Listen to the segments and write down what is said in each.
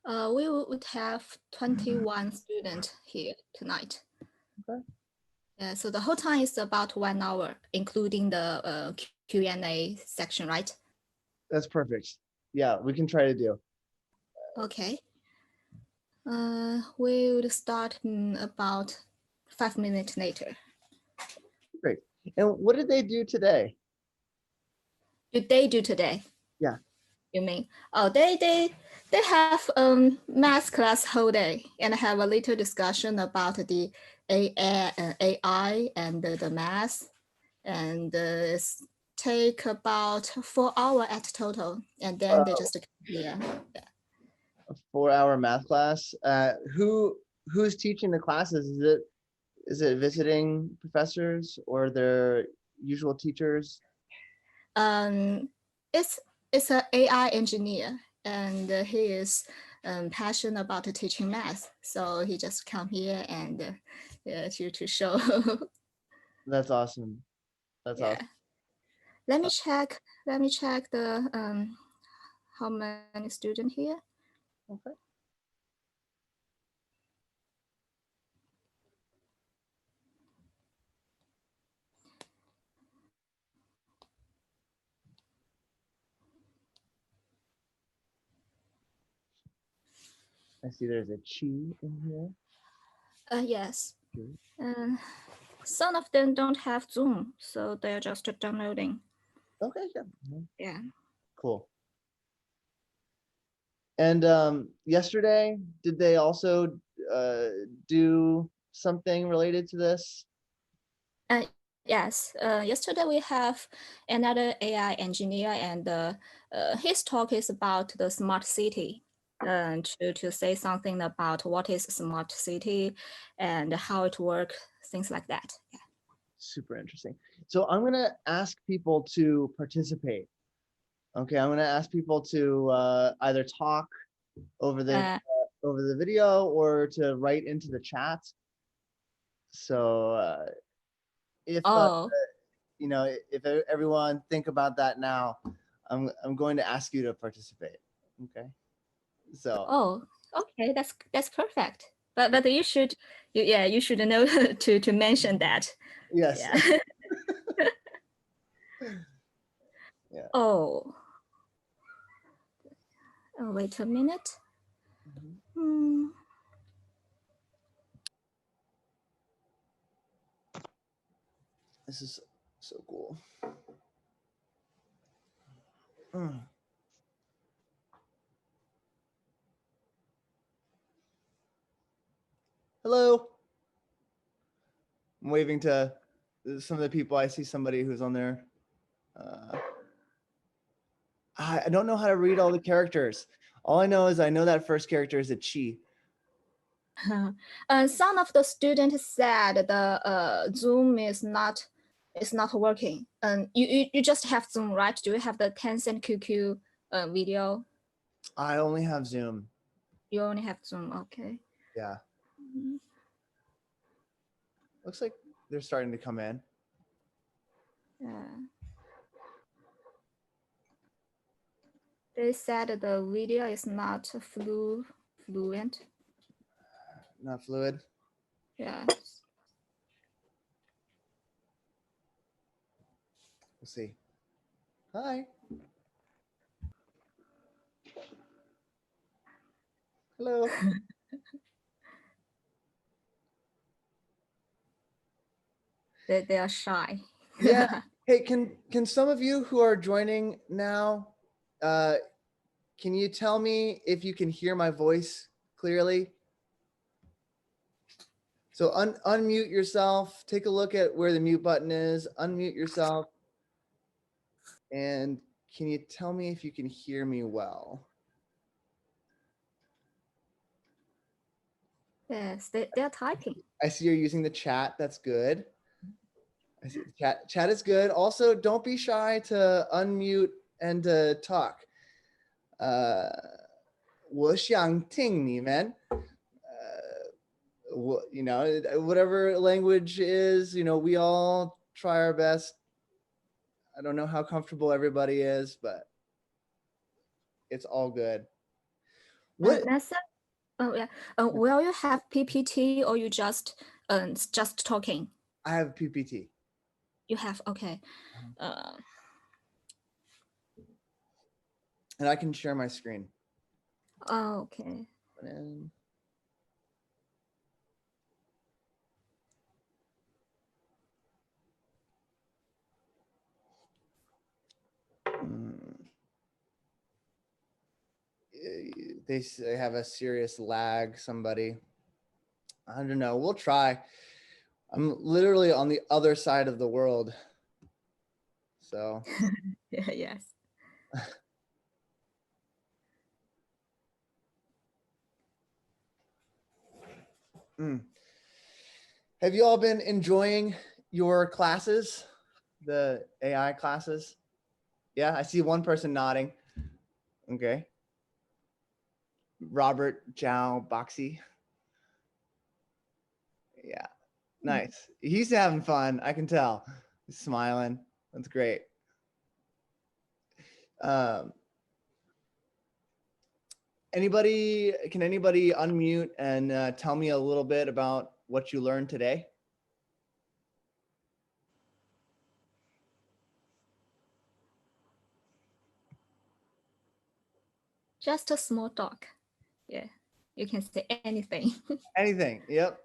We would have 21 students here tonight. Okay. Yeah, so the whole time is about 1 hour, including the Q&A section, right? That's perfect. Yeah, we can try to do. Okay. We would start about 5 minutes later. Great. And what did they do today? Did they do today? Yeah. You mean? Oh, they have math class whole day and have a little discussion about the AI and the math, and take about 4 hours at total, and then they just yeah. A 4-hour math class. Who's teaching the classes? Is it visiting professors or their usual teachers? It's an AI engineer, and he is passionate about teaching math, so he just come here and to show. That's awesome. That's Yeah. awesome. Let me check the how many students here. Okay. I see there's a chi in here. Yes. Sure. Some of them don't have Zoom, so they're just downloading. Okay, yeah. Yeah. Cool. And yesterday, did they also do something related to this? Yes. Yesterday we have another AI engineer, and his talk is about the smart city. To say something about what is smart city and how it works, things like that. Yeah. Super interesting. So I'm going to ask people to participate. Okay, I'm going to ask people to either talk over the video or to write into the chat. So if Oh. you know, if everyone think about that now, I'm going to ask you to participate. Okay. So. Oh. Okay. That's perfect. But you should you should know to mention that. Yes. Yeah. Yeah. Oh. Oh, wait a minute. Hmm. This is so cool. Mm. Hello. I'm waving to some of the people. I see somebody who's on there. I don't know how to read all the characters. All I know is I know that first character is a chi. Some of the students said the Zoom is not working. You just have Zoom, right? Do you have the Tencent QQ video? I only have Zoom. You only have Zoom, okay. Yeah. Looks like they're starting to come in. Yeah. They said the video is not fluent. Not fluid. Yeah. We'll see. Hi. Hello. They are shy. Yeah. Hey, can some of you who are joining now, can you tell me if you can hear my voice clearly? So unmute yourself. Take a look at where the mute button is. Unmute yourself. And can you tell me if you can hear me well? Yes, they're typing. I see you're using the chat. That's good. I see chat is good. Also, don't be shy to unmute and to talk. 我想听你们. You know, whatever language is, you know, we all try our best. I don't know how comfortable everybody is, but it's all good. What Nessa, oh yeah, will you have PPT or you just talking? I have PPT. You have, okay. And I can share my screen. Oh, okay. And they have a serious lag, somebody. I don't know. We'll try. I'm literally on the other side of the world. So Yeah, yes. Have you all been enjoying your classes, the AI classes? Yeah, I see one person nodding. Okay. Robert Zhao Boxy. Yeah, nice. He's having fun. I can tell. He's smiling. That's great. Can anybody unmute and tell me a little bit about what you learned today? Just a small talk. Yeah, you can say anything. Anything. Yep.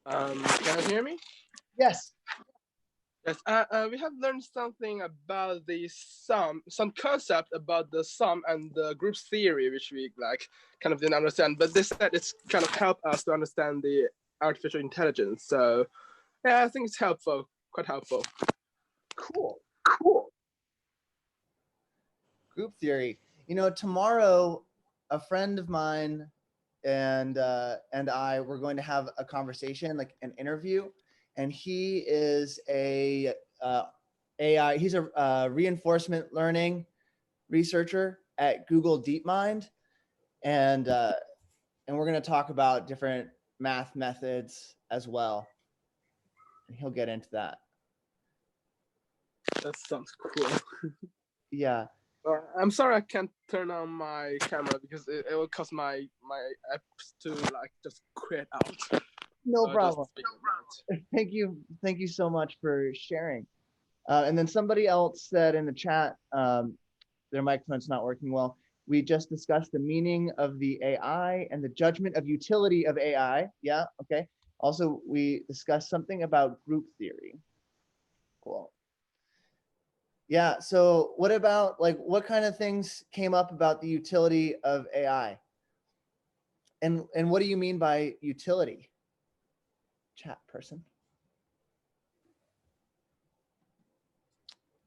Can you hear me? Yes. Yes. We have learned something about the some concept about the sum and the group theory, which we like kind of didn't understand. But this said it's kind of help us to understand the artificial intelligence. So yeah, I think it's helpful, quite helpful. Cool. Cool. Group theory. You know, tomorrow, a friend of mine and I were going to have a conversation, like an interview, and he is a AI. He's a reinforcement learning researcher at Google DeepMind, and we're going to talk about different math methods as well. And he'll get into that. That sounds cool. Yeah. I'm sorry I can't turn on my camera because it will cause my apps to like just quit out. No problem. Thank you so much for sharing. And then somebody else said in the chat, their microphone's not working well. We just discussed the meaning of the AI and the judgment of utility of AI. Yeah, okay. Also, we discussed something about group theory. Cool. Yeah, so what about, like, what kind of things came up about the utility of AI? And what do you mean by utility? Chat person.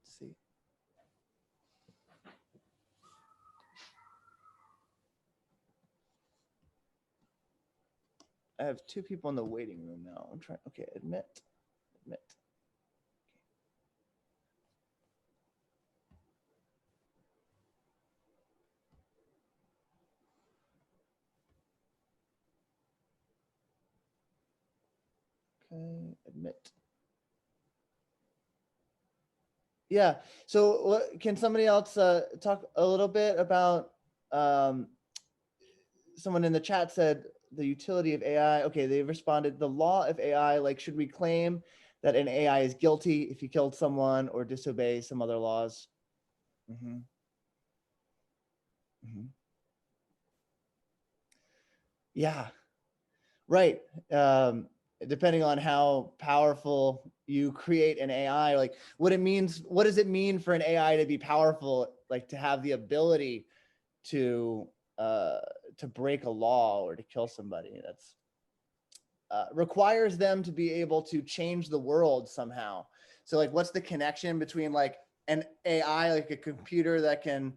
Let's see. I have two people in the waiting room now. I'm trying, okay, admit. Okay, admit. Yeah, so what, can somebody else talk a little bit about, someone in the chat said the utility of AI. Okay, they responded, the law of AI, like, should we claim that an AI is guilty if he killed someone or disobey some other laws? Mm-hmm. Mm-hmm. Yeah, right. Depending on how powerful you create an AI, like what does it mean for an AI to be powerful, like to have the ability to break a law or to kill somebody? That's requires them to be able to change the world somehow. So like, what's the connection between like an AI, like a computer that can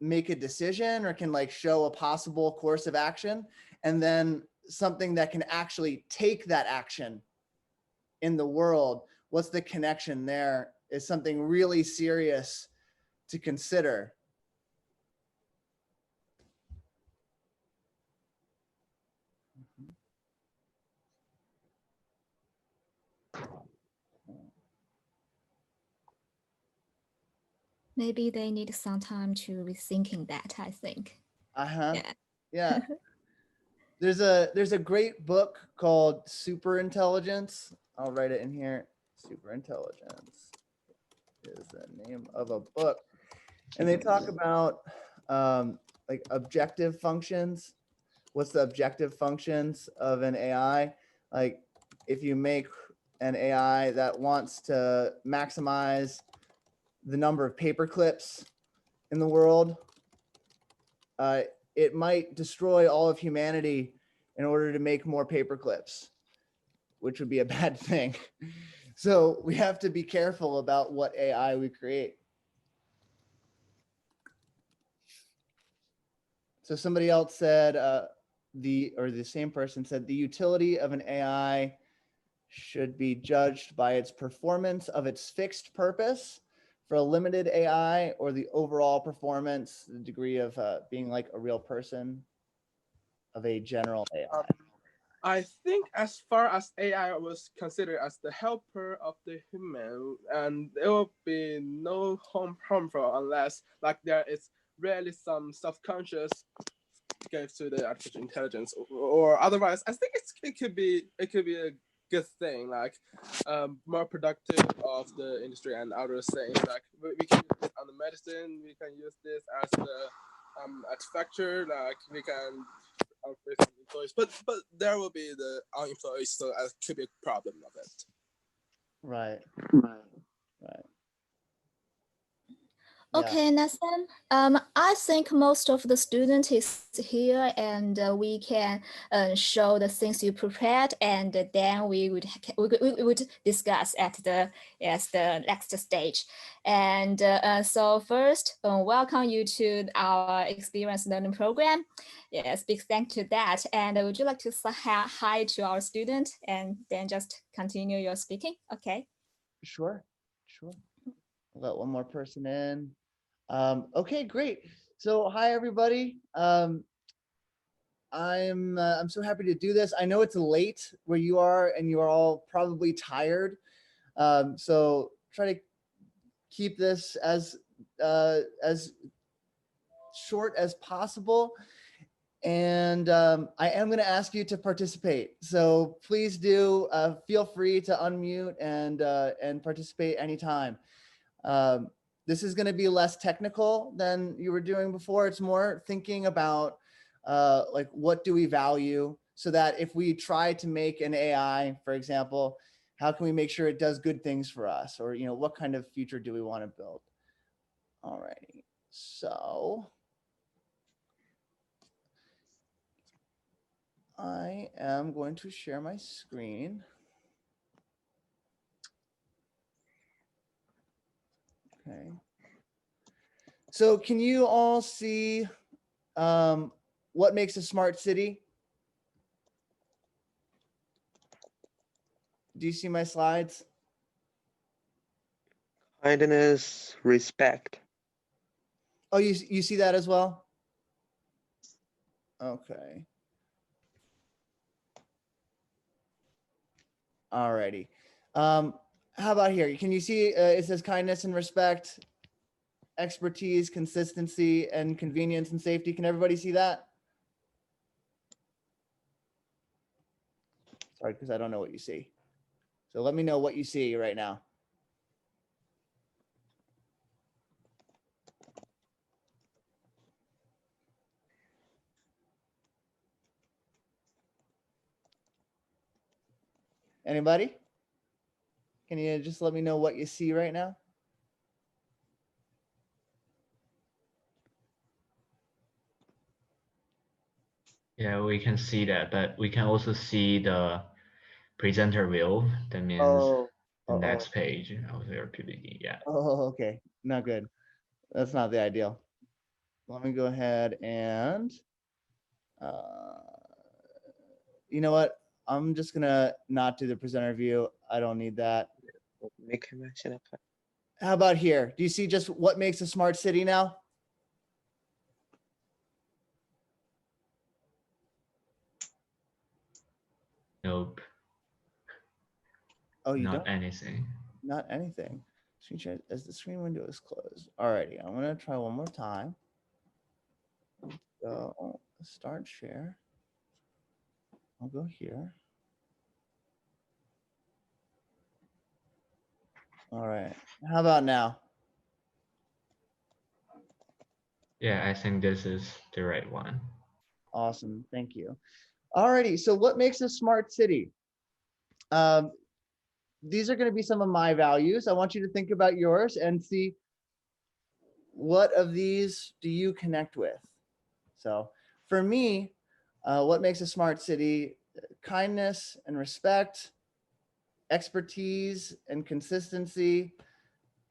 make a decision or can like show a possible course of action, and then something that can actually take that action in the world, what's the connection there, is something really serious to consider. Maybe they need some time to rethinking that, I think. Uh-huh. Yeah. Yeah. There's a great book called Super Intelligence. I'll write it in here. Super Intelligence is the name of a book. And they talk about like objective functions. What's the objective functions of an AI? Like if you make an AI that wants to maximize the number of paper clips in the world, it might destroy all of humanity in order to make more paper clips, which would be a bad thing. So we have to be careful about what AI we create. So somebody else said, the same person said, the utility of an AI should be judged by its performance of its fixed purpose for a limited AI, or the overall performance, the degree of being like a real person of a general AI. I think as far as AI was considered as the helper of the human, and there will be no harmful unless like there is really some self-conscious gave to the artificial intelligence, or otherwise I think it could be a good thing, like more productive of the industry and other things. Like we can use this on the medicine, we can use this as the artifacture, like we can with employees, but there will be the unemployed, so it could be a problem of it. Right. Yeah. Okay, Nathan. I think most of the student is here, and we can show the things you prepared, and then we would discuss at the next stage. And so first, welcome you to our experience learning program. Yes, big thank to that. And would you like to say hi to our student, and then just continue your speaking? Okay. Sure. Let one more person in. Okay, great. So hi everybody. I'm so happy to do this. I know it's late where you are, and you are all probably tired. So try to keep this as short as possible. And I am going to ask you to participate. So please do feel free to unmute and participate anytime. This is going to be less technical than you were doing before. It's more thinking about like what do we value, so that if we try to make an AI, for example, how can we make sure it does good things for us, or what kind of future do we want to build? All righty. So I am going to share my screen. Okay. So can you all see what makes a smart city? Do you see my slides? Kindness, respect. Oh, you see that as well? Okay. Alrighty. How about here? Can you see it says kindness and respect, expertise, consistency, and convenience and safety? Can everybody see that? Sorry, because I don't know what you see. So let me know what you see right now. Anybody? Can you just let me know what you see right now? Yeah, we can see that, but we can also see the presenter view. That means Oh, the next page of their PPT. Yeah. Oh, okay. Not good. That's not the ideal. Let me go ahead and, you know what? I'm just gonna not do the presenter view. I don't need that. How about here? Do you see just what makes a smart city now? Nope, Oh, you not don't? anything. Not anything. Screen share as the screen window is closed. Alrighty, I'm gonna try one more time. So start share. I'll go here. All right. How about now? Yeah, I think this is the right one. Awesome. Thank you. Alrighty. So what makes a smart city? These are going to be some of my values. I want you to think about yours and see what of these do you connect with. So for me, what makes a smart city? Kindness and respect, expertise and consistency,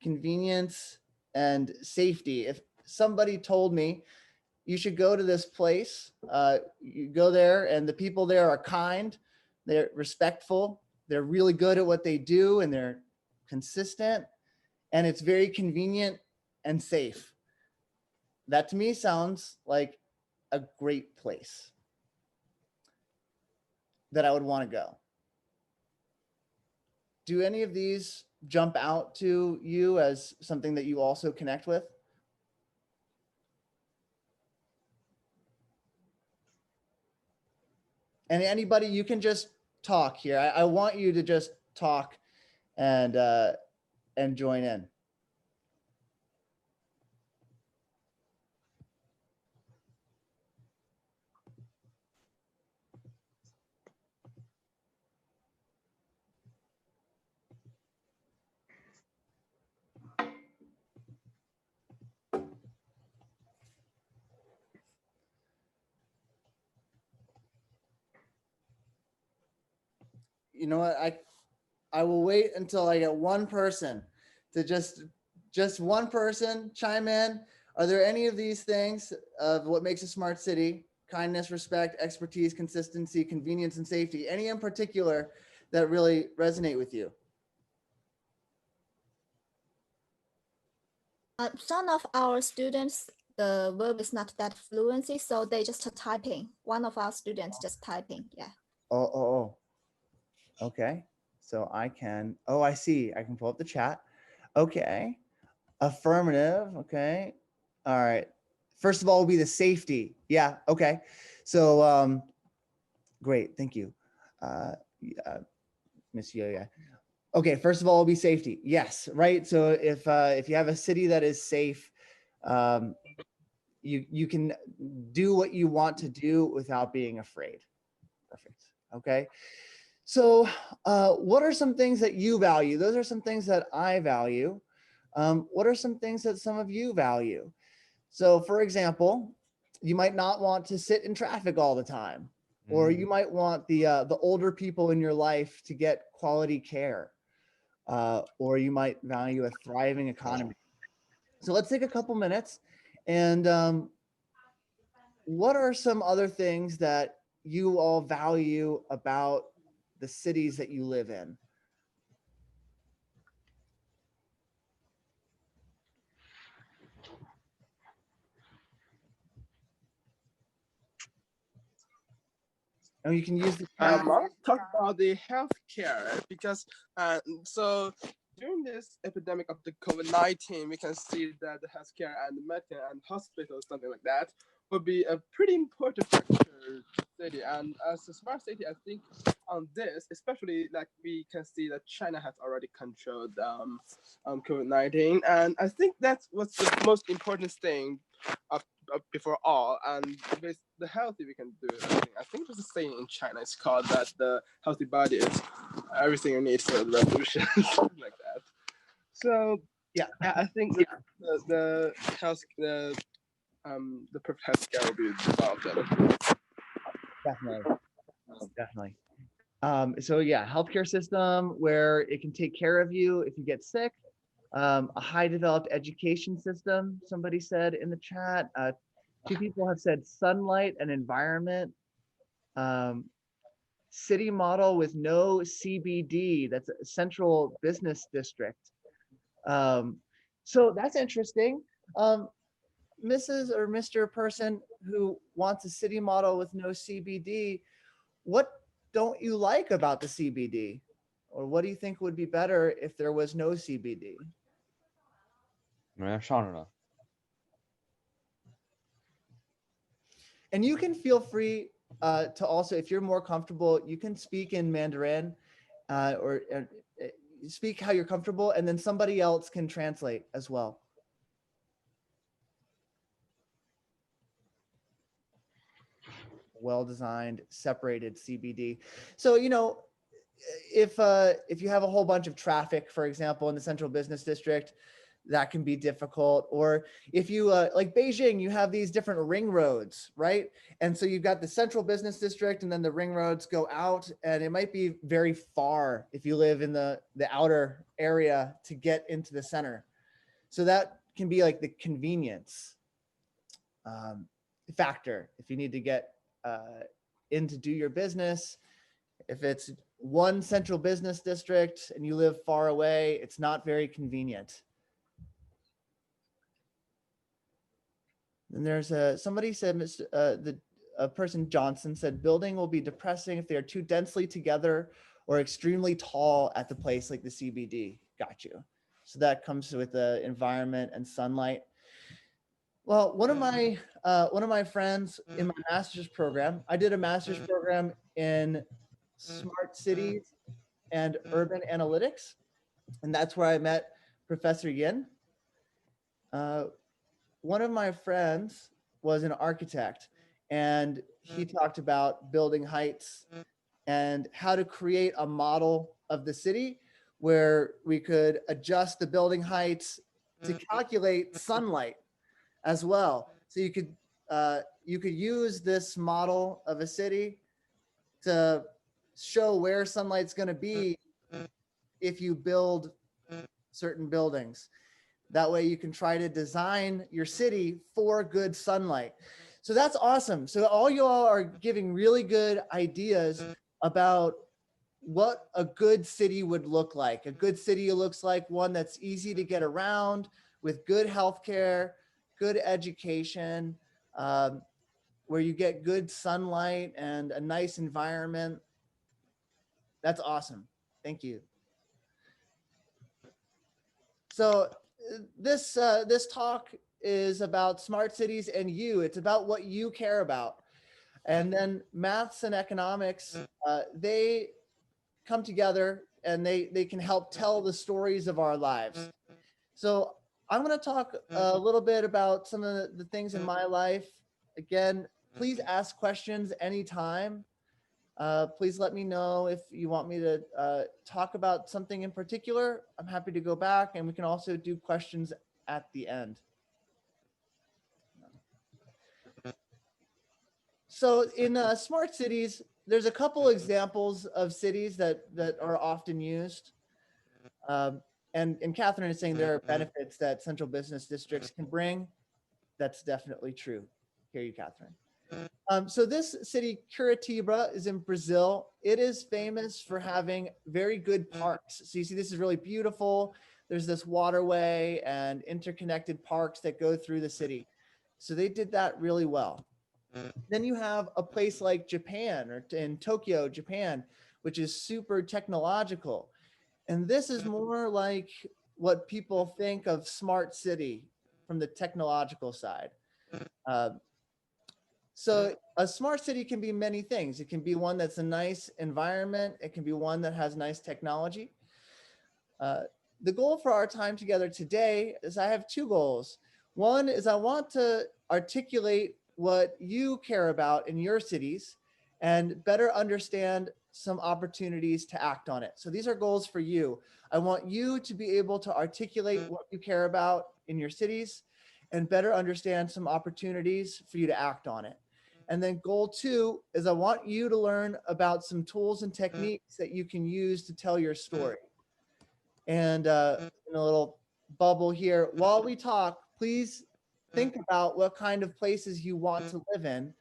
convenience and safety. If somebody told me you should go to this place, you go there and the people there are kind, they're respectful, they're really good at what they do, and they're consistent, and it's very convenient and safe. That to me sounds like a great place that I would want to go. Do any of these jump out to you as something that you also connect with? And anybody, you can just talk here. I want you to just talk and join in. You know what? I will wait until I get one person to just one person chime in. Are there any of these things of what makes a smart city? Kindness, respect, expertise, consistency, convenience, and safety. Any in particular that really resonate with you? Some of our students, the verb is not that fluency, so they just typing. One of our students just typing, yeah. Oh. Okay. So I can, oh, I see. I can pull up the chat. Okay. Affirmative. Okay. All right. First of all will be the safety. Yeah. Okay. So, great. Thank you. Miss Yo-Ya. Okay. First of all will be safety. Yes. Right. So if you have a city that is safe, you can do what you want to do without being afraid. Perfect. Okay. So what are some things that you value? Those are some things that I value. What are some things that some of you value? So for example, you might not want to sit in traffic all the time, or you might want the older people in your life to get quality care, or you might value a thriving economy. So let's take a couple minutes and what are some other things that you all value about the cities that you live in? And you can use the chat. I'll talk about the healthcare because so during this epidemic of the COVID-19, we can see that the healthcare and the medical and hospitals, something like that, will be a pretty important factor to the city. And as a smart city, I think on this, especially like we can see that China has already controlled COVID-19, and I think that's what's the most important thing before all, and with the healthy we can do everything. I think there's a saying in China, it's called that the healthy body is everything you need for the revolution, something like that. So Yeah, I think the health the perfect healthcare will be developed. Definitely. So yeah, healthcare system where it can take care of you if you get sick. A high developed education system, somebody said in the chat. Two people have said sunlight and environment. city model with no CBD. That's a central business district. So that's interesting. Mrs. or Mr. person who wants a city model with no CBD, what don't you like about the CBD? Or what do you think would be better if there was no CBD? And you can feel free to also, if you're more comfortable, you can speak in Mandarin or speak how you're comfortable, and then somebody else can translate as well. Well-designed, separated CBD. So, you know, if you have a whole bunch of traffic, for example, in the central business district, that can be difficult. Or if you like Beijing, you have these different ring roads, right? And so you've got the central business district, and then the ring roads go out, and it might be very far if you live in the outer area to get into the center. So that can be like the convenience factor if you need to get in to do your business. If it's one central business district and you live far away, it's not very convenient. And there's somebody said, a person, Johnson, said building will be depressing if they are too densely together or extremely tall at the place like the CBD. Got you. So that comes with the environment and sunlight. Well, one of my friends in my master's program, I did a master's program in smart cities and urban analytics, and that's where I met Professor Yin. One of my friends was an architect, and he talked about building heights and how to create a model of the city where we could adjust the building heights to calculate sunlight as well. So you could use this model of a city to show where sunlight's going to be if you build certain buildings. That way you can try to design your city for good sunlight. So that's awesome. So all you all are giving really good ideas about what a good city would look like. A good city looks like one that's easy to get around, with good healthcare, good education, where you get good sunlight and a nice environment. That's awesome. Thank you. So this talk is about smart cities and you. It's about what you care about. And then maths and economics, they come together and they can help tell the stories of our lives. So I'm going to talk a little bit about some of the things in my life. Again, please ask questions anytime. Please let me know if you want me to talk about something in particular. I'm happy to go back, and we can also do questions at the end. So in smart cities, there's a couple examples of cities that are often used. And Catherine is saying there are benefits that central business districts can bring. That's definitely true. Hear you, Catherine. So this city, Curitiba, is in Brazil. It is famous for having very good parks. So you see, this is really beautiful. There's this waterway and interconnected parks that go through the city. So they did that really well. Then you have a place like Japan, or in Tokyo, Japan, which is super technological. And this is more like what people think of smart city from the technological side. So a smart city can be many things. It can be one that's a nice environment. It can be one that has nice technology. The goal for our time together today is I have two goals. One is I want to articulate what you care about in your cities and better understand some opportunities to act on it. So these are goals for you. I want you to be able to articulate what you care about in your cities and better understand some opportunities for you to act on it. And then goal two is I want you to learn about some tools and techniques that you can use to tell your story. And in a little bubble here, while we talk, please think about what kind of places you want to live in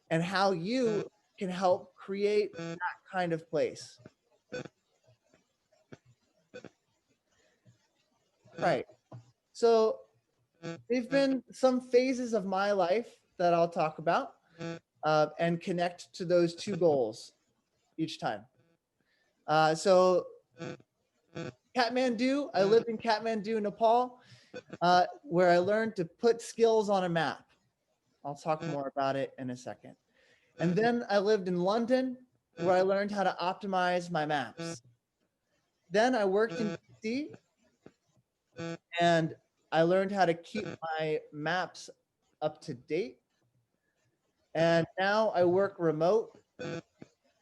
and how you can help create that kind of place. Right. So there've been some phases of my life that I'll talk about and connect to those two goals each time. So Kathmandu, I lived in Kathmandu, Nepal, where I learned to put skills on a map. I'll talk more about it in a second. And then I lived in London, where I learned how to optimize my maps. Then I worked in DC, and I learned how to keep my maps up to date. And now I work remote,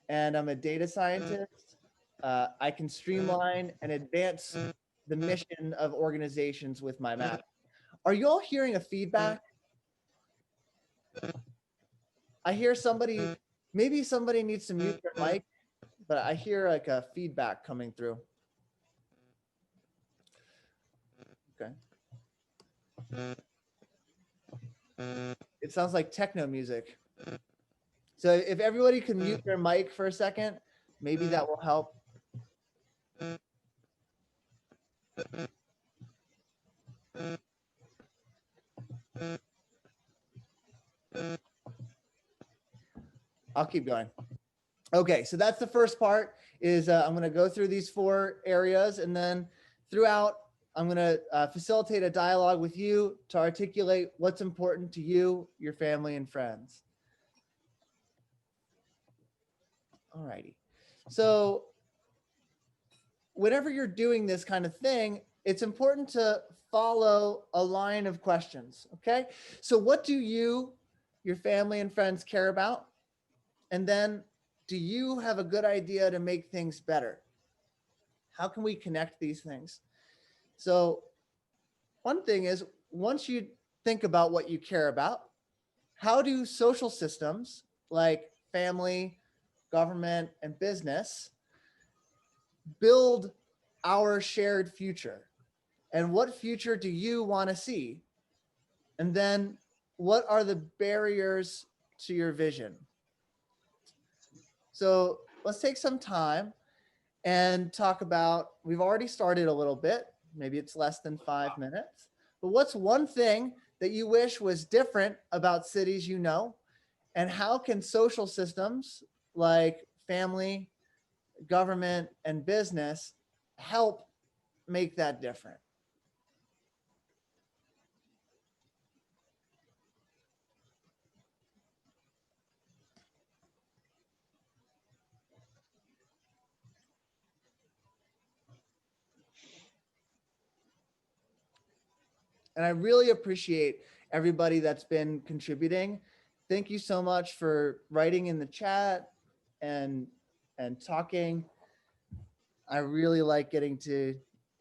and I'm a data scientist. I can streamline and advance the mission of organizations with my map. Are you all hearing a feedback? I hear somebody, maybe somebody needs to mute their mic, but I hear like a feedback coming through. Okay. It sounds like techno music. So if everybody can mute their mic for a second, maybe that will help. I'll keep going. Okay, so that's the first part is I'm going to go through these 4 areas, and then throughout, I'm going to facilitate a dialogue with you to articulate what's important to you, your family, and friends. All righty. So whenever you're doing this kind of thing, it's important to follow a line of questions, okay? So what do you, your family and friends care about? And then, do you have a good idea to make things better? How can we connect these things? So one thing is, once you think about what you care about, how do social systems like family, government, and business build our shared future? And what future do you want to see? And then what are the barriers to your vision? So let's take some time and talk about, we've already started a little bit, maybe it's less than 5 minutes, but what's one thing that you wish was different about cities you know? And how can social systems like family, government, and business help make that different? And I really appreciate everybody that's been contributing. Thank you so much for writing in the chat and talking. I really like getting to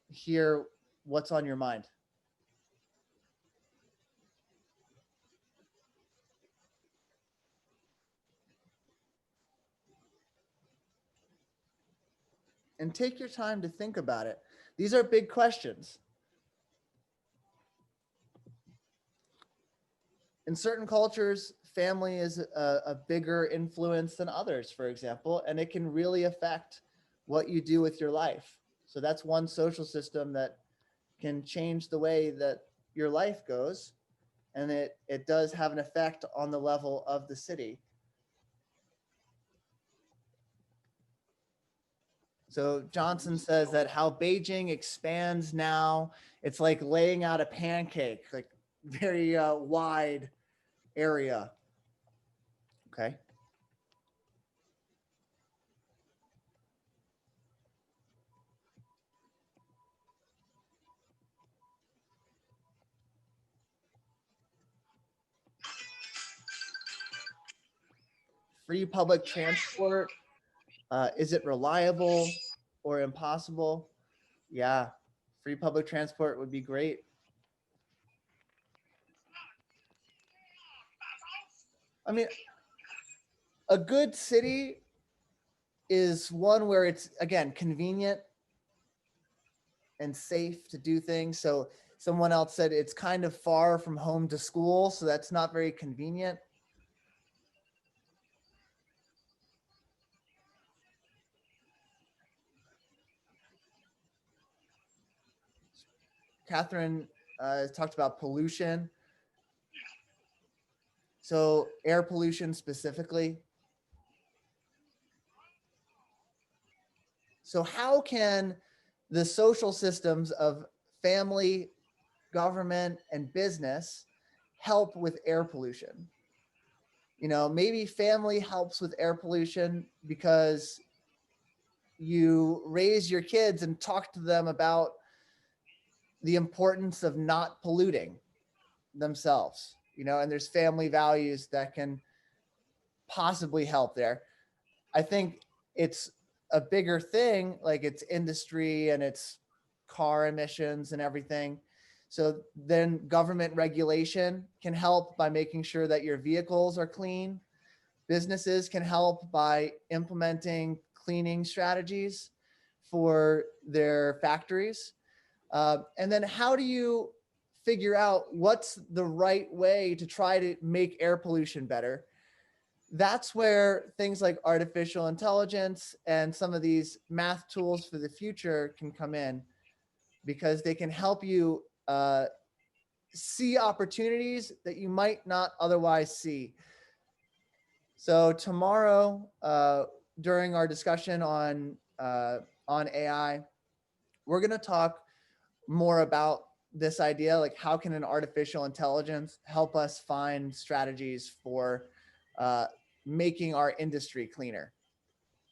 hear what's on your mind. And take your time to think about it. These are big questions. In certain cultures, family is a bigger influence than others, for example, and it can really affect what you do with your life. So that's one social system that can change the way that your life goes, and it does have an effect on the level of the city. So Johnson says that how Beijing expands now, it's like laying out a pancake, like very wide area. Okay. Free public transport. Is it reliable or impossible? Yeah, free public transport would be great. I mean, a good city is one where it's, again, convenient and safe to do things. So someone else said it's kind of far from home to school, so that's not very convenient. Catherine talked about pollution. So air pollution specifically. So how can the social systems of family, government, and business help with air pollution? You know, maybe family helps with air pollution because you raise your kids and talk to them about the importance of not polluting themselves, you know, and there's family values that can possibly help there. I think it's a bigger thing, like it's industry and it's car emissions and everything. So then government regulation can help by making sure that your vehicles are clean. Businesses can help by implementing cleaning strategies for their factories. And then how do you figure out what's the right way to try to make air pollution better? That's where things like artificial intelligence and some of these math tools for the future can come in, because they can help you see opportunities that you might not otherwise see. So tomorrow, during our discussion on AI, we're going to talk more about this idea, like how can an artificial intelligence help us find strategies for making our industry cleaner,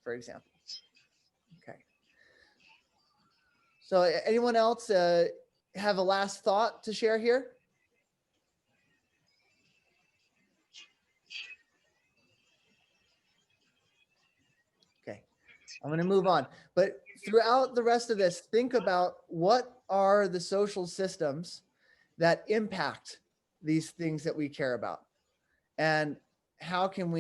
for example. Okay. So anyone else have a last thought to share here? Okay, I'm going to move on. But throughout the rest of this, think about what are the social systems that impact these things that we care about, and what can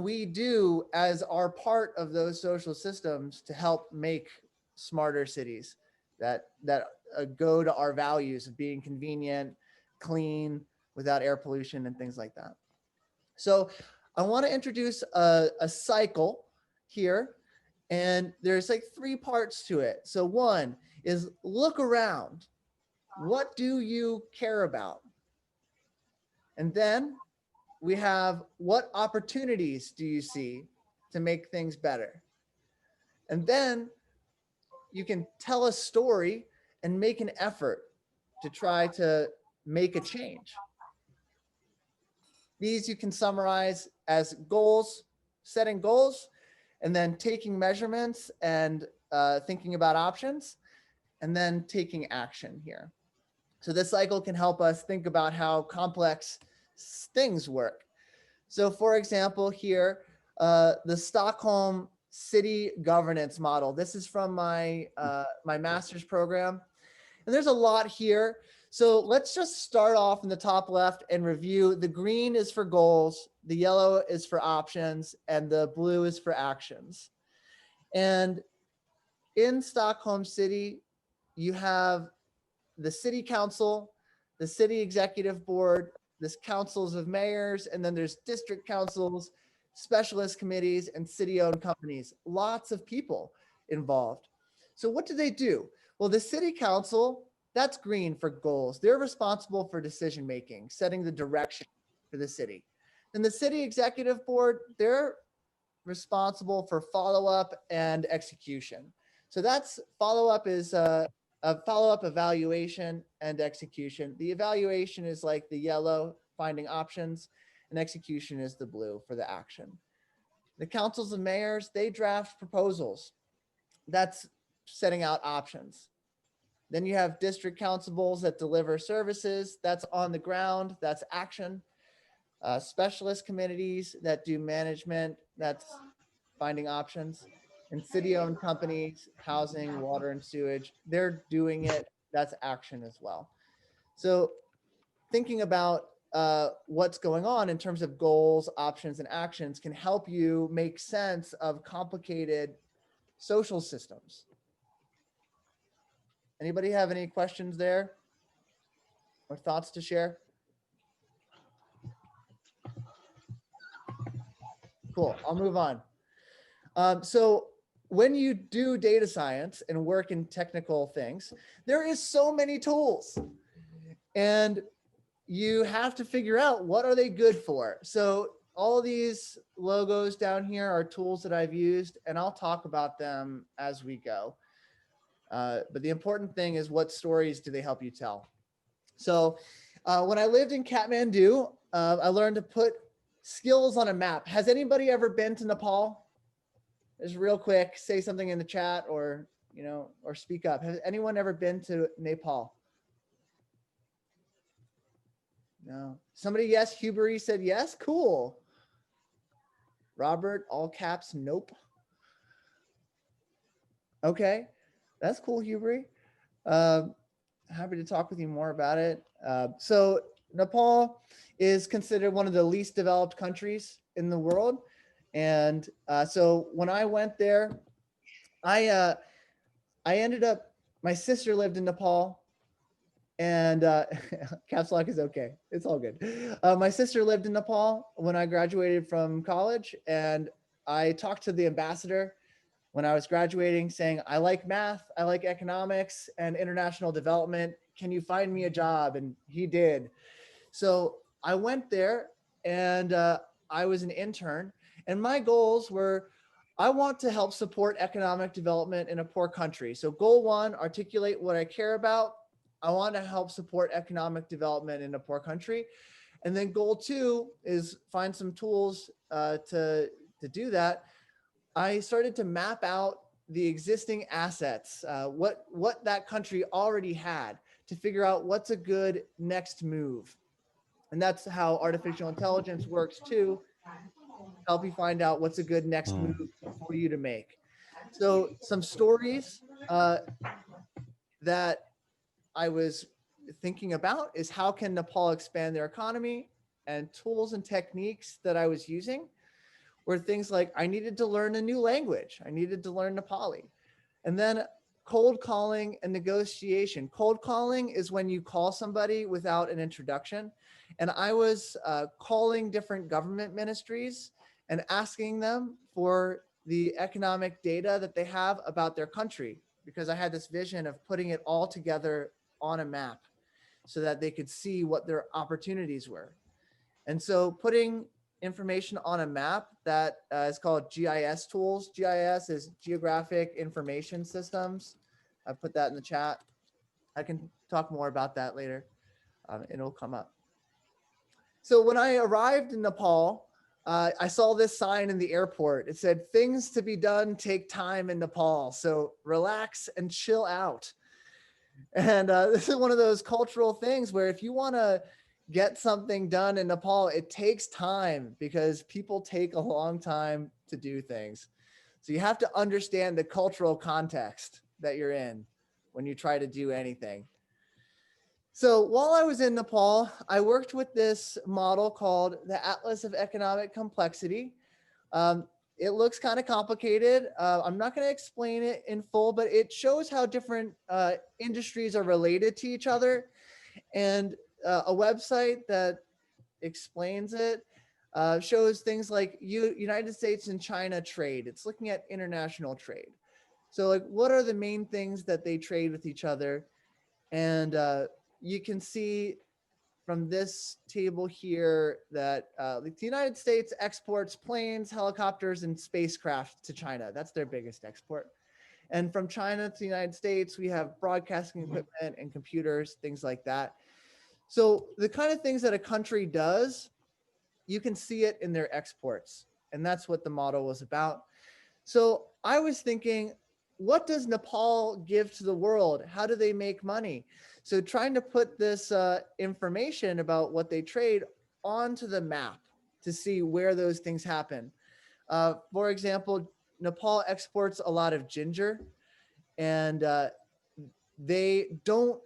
we do as our part of those social systems to help make smarter cities that go to our values of being convenient, clean, without air pollution and things like that. So I want to introduce a cycle here, and there's like 3 parts to it. So one is look around. What do you care about? And then we have, what opportunities do you see to make things better? And then you can tell a story and make an effort to try to make a change. These you can summarize as goals, setting goals, and then taking measurements and thinking about options, and then taking action here. So this cycle can help us think about how complex things work. So for example, here, the Stockholm city governance model. This is from my, my master's program. And there's a lot here. So let's just start off in the top left and review. The green is for goals, the yellow is for options, and the blue is for actions. And in Stockholm City, you have the city council, the city executive board, there's councils of mayors, and then there's district councils, specialist committees, and city-owned companies. Lots of people involved. So what do? Well, the city council, that's green for goals. They're responsible for decision-making, setting the direction for the city. And the city executive board, they're responsible for follow-up and execution. So that's follow-up is a follow-up, evaluation, and execution. The evaluation is like the yellow, finding options, and execution is the blue for the action. The councils of mayors, they draft proposals. That's setting out options. Then you have district councils that deliver services. That's on the ground. That's action. Specialist committees that do management. That's finding options. And city-owned companies, housing, water, and sewage, they're doing it. That's action as well. So thinking about what's going on in terms of goals, options, and actions can help you make sense of complicated social systems. Anybody have any questions there or thoughts to share? Cool, I'll move on. So when you do data science and work in technical things, there is so many tools, and you have to figure out what are they good for. So all these logos down here are tools that I've used, and I'll talk about them as we go. But the important thing is, what stories do they help you tell? So when I lived in Kathmandu, I learned to put skills on a map. Has anybody ever been to Nepal? Just real quick, say something in the chat, or, you know, or speak up. Has anyone ever been to Nepal? No. Somebody, yes. Hubery said yes. Cool. Robert, all caps, nope. Okay, that's cool, Hubery. Happy to talk with you more about it. So Nepal is considered one of the least developed countries in the world. And so when I went there, I ended up, my sister lived in Nepal, and caps lock is okay. It's all good. My sister lived in Nepal when I graduated from college, and I talked to the ambassador when I was graduating saying, I like math, I like economics and international development. Can you find me a job? And he did. So I went there, and I was an intern, and my goals were, I want to help support economic development in a poor country. So goal one, articulate what I care about. I want to help support economic development in a poor country. And then goal two is find some tools to do that. I started to map out the existing assets, what that country already had, to figure out what's a good next move. And that's how artificial intelligence works too. Help you find out what's a good next move for you to make. So some stories that I was thinking about is, how can Nepal expand their economy? And tools and techniques that I was using were things like, I needed to learn a new language. I needed to learn Nepali. And then cold calling and negotiation. Cold calling is when you call somebody without an introduction. And I was calling different government ministries and asking them for the economic data that they have about their country, because I had this vision of putting it all together on a map so that they could see what their opportunities were. And so putting information on a map that is called GIS tools. GIS is Geographic Information Systems. I put that in the chat. I can talk more about that later. It'll come up. So when I arrived in Nepal, I saw this sign in the airport. It said, things to be done take time in Nepal, so relax and chill out. And this is one of those cultural things where if you want to get something done in Nepal, it takes time, because people take a long time to do things. So you have to understand the cultural context that you're in when you try to do anything. So while I was in Nepal, I worked with this model called the Atlas of Economic Complexity. It looks kind of complicated. I'm not going to explain it in full, but it shows how different industries are related to each other. And a website that explains it shows things like United States and China trade. It's looking at international trade. So like, what are the main things that they trade with each other? And you can see from this table here that like the United States exports planes, helicopters, and spacecraft to China. That's their biggest export. And from China to the United States, we have broadcasting equipment and computers, things like that. So the kind of things that a country does, you can see it in their exports. And that's what the model was about. So I was thinking, what does Nepal give to the world? How do they make money? So trying to put this information about what they trade onto the map to see where those things happen. For example, Nepal exports a lot of ginger, and they don't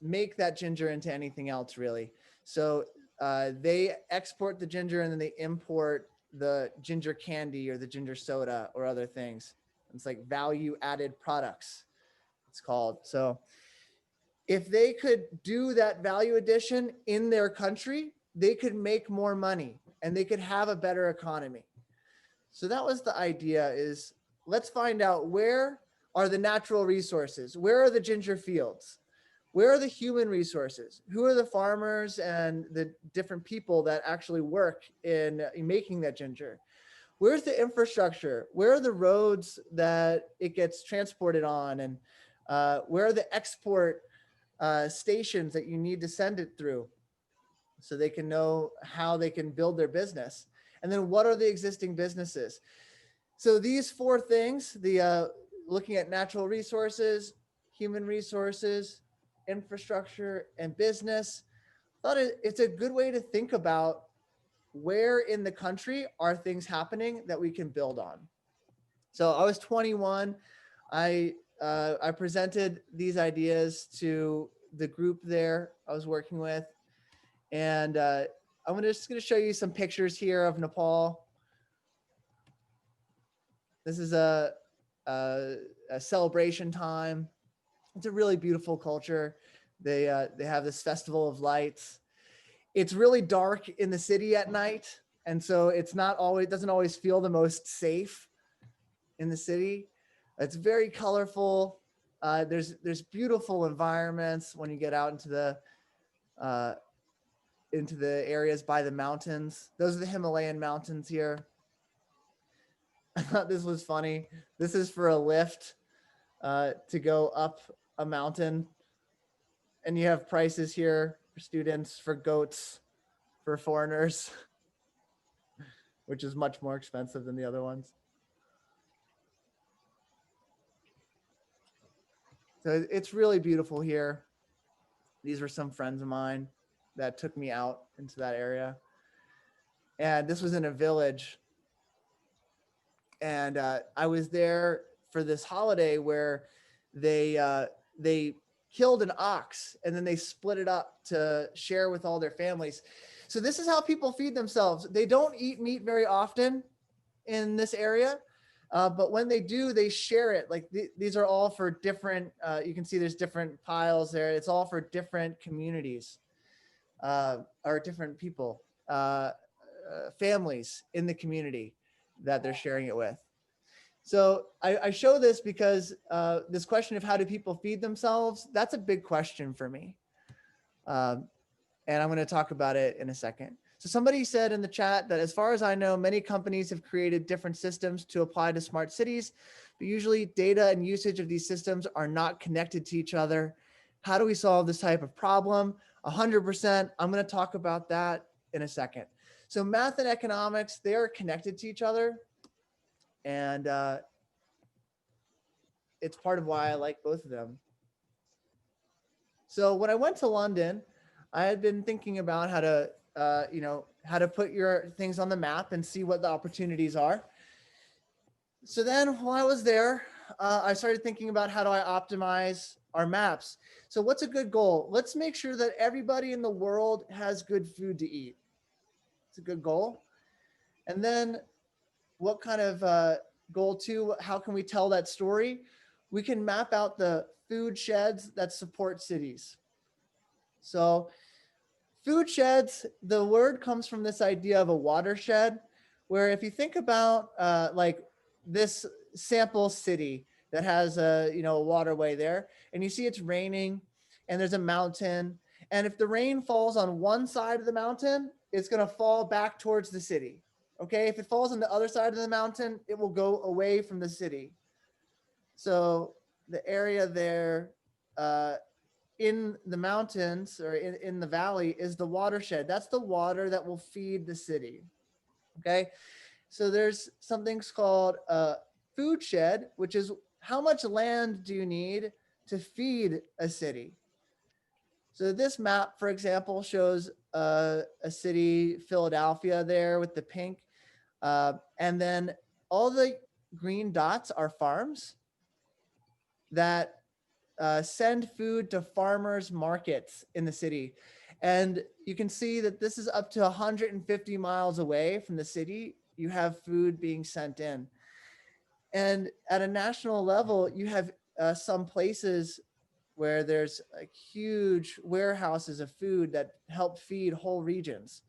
make that ginger into anything else really. So they export the ginger, and then they import the ginger candy or the ginger soda or other things. It's like value added products, it's called. So if they could do that value addition in their country, they could make more money and they could have a better economy. So that was the idea, is let's find out, where are the natural resources? Where are the ginger fields? Where are the human resources? Who are the farmers and the different people that actually work in making that ginger? Where's the infrastructure? Where are the roads that it gets transported on? And where are the export stations that you need to send it through so they can know how they can build their business? And then what are the existing businesses? So these four things, the looking at natural resources, human resources, infrastructure, and business, I thought it's a good way to think about where in the country are things happening that we can build on. So I was 21. I presented these ideas to the group there I was working with. And I'm just going to show you some pictures here of Nepal. This is a celebration time. It's a really beautiful culture. They have this festival of lights. It's really dark in the city at night, and so it's not always, doesn't always feel the most safe in the city. It's very colorful. There's beautiful environments when you get out into the areas by the mountains. Those are the Himalayan mountains here. I thought this was funny. This is for a lift to go up a mountain. And you have prices here for students, for goats, for foreigners, which is much more expensive than the other ones. So it's really beautiful here. These were some friends of mine that took me out into that area. And this was in a village. And I was there for this holiday where they killed an ox and then they split it up to share with all their families. So this is how people feed themselves. They don't eat meat very often in this area, but when they do, they share it. Like these are all for different, you can see there's different piles there. It's all for different communities or different people, families in the community that they're sharing it with. So I show this because this question of how do people feed themselves, that's a big question for me. And I'm going to talk about it in a second. So somebody said in the chat that as far as I know, many companies have created different systems to apply to smart cities, but usually data and usage of these systems are not connected to each other. How do we solve this type of problem? 100%. I'm going to talk about that in a second. So math and economics, they are connected to each other. And it's part of why I like both of them. So when I went to London, I had been thinking about how to, how to put your things on the map and see what the opportunities are. So then while I was there, I started thinking about how do I optimize our maps. So what's a good goal? Let's make sure that everybody in the world has good food to eat. It's a good goal. And then what kind of goal two, how can we tell that story? We can map out the food sheds that support cities. So food sheds, the word comes from this idea of a watershed, where if you think about like this sample city that has a waterway there, and you see it's raining and there's a mountain, and if the rain falls on one side of the mountain, it's going to fall back towards the city. Okay, if it falls on the other side of the mountain, it will go away from the city. So the area there in the mountains or in the valley is the watershed. That's the water that will feed the city. Okay, so there's some things called a food shed, which is how much land do you need to feed a city? So this map, for example, shows a city, Philadelphia there with the pink. And then all the green dots are farms that send food to farmers markets in the city. And you can see that this is up to 150 miles away from the city. You have food being sent in. And at a national level, you have some places where there's like huge warehouses of food that help feed whole regions.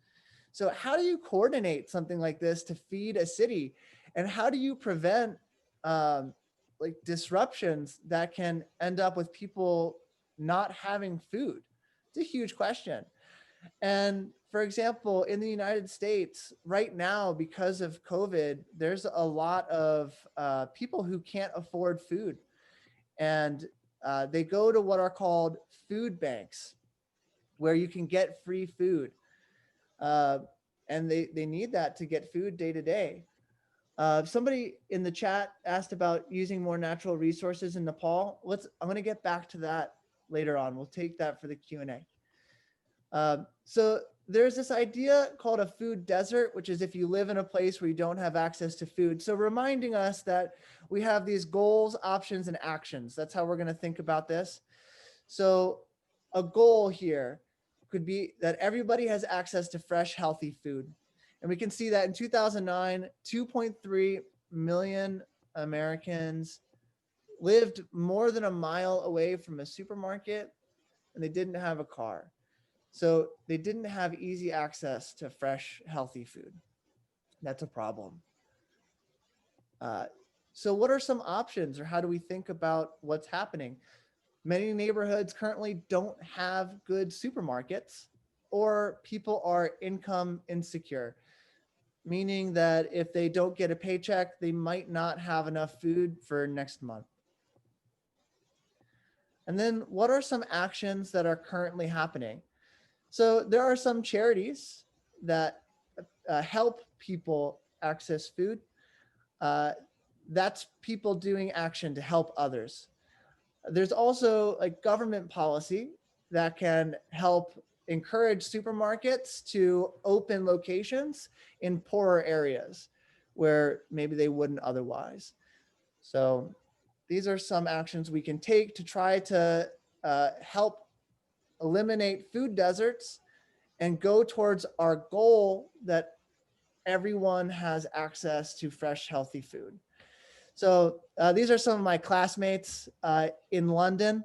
So how do you coordinate something like this to feed a city? And how do you prevent like disruptions that can end up with people not having food? It's a huge question. And for example, in the United States right now, because of COVID, there's a lot of people who can't afford food, and they go to what are called food banks, where you can get free food. And they need that to get food day to day. Somebody in the chat asked about using more natural resources in Nepal. I'm going to get back to that later on. We'll take that for the Q&A. So there's this idea called a food desert, which is if you live in a place where you don't have access to food. So reminding us that we have these goals, options, and actions. That's how we're going to think about this. So a goal here could be that everybody has access to fresh, healthy food. And we can see that in 2009, 2.3 million Americans lived more than a mile away from a supermarket, and they didn't have a car. So they didn't have easy access to fresh, healthy food. That's a problem. So what are some options, or how do we think about what's happening? Many neighborhoods currently don't have good supermarkets, or people are income insecure, meaning that if they don't get a paycheck, they might not have enough food for next month. And then what are some actions that are currently happening? So there are some charities that help people access food. That's people doing action to help others. There's also a government policy that can help encourage supermarkets to open locations in poorer areas where maybe they wouldn't otherwise. So these are some actions we can take to try to help eliminate food deserts and go towards our goal that everyone has access to fresh, healthy food. So these are some of my classmates in London.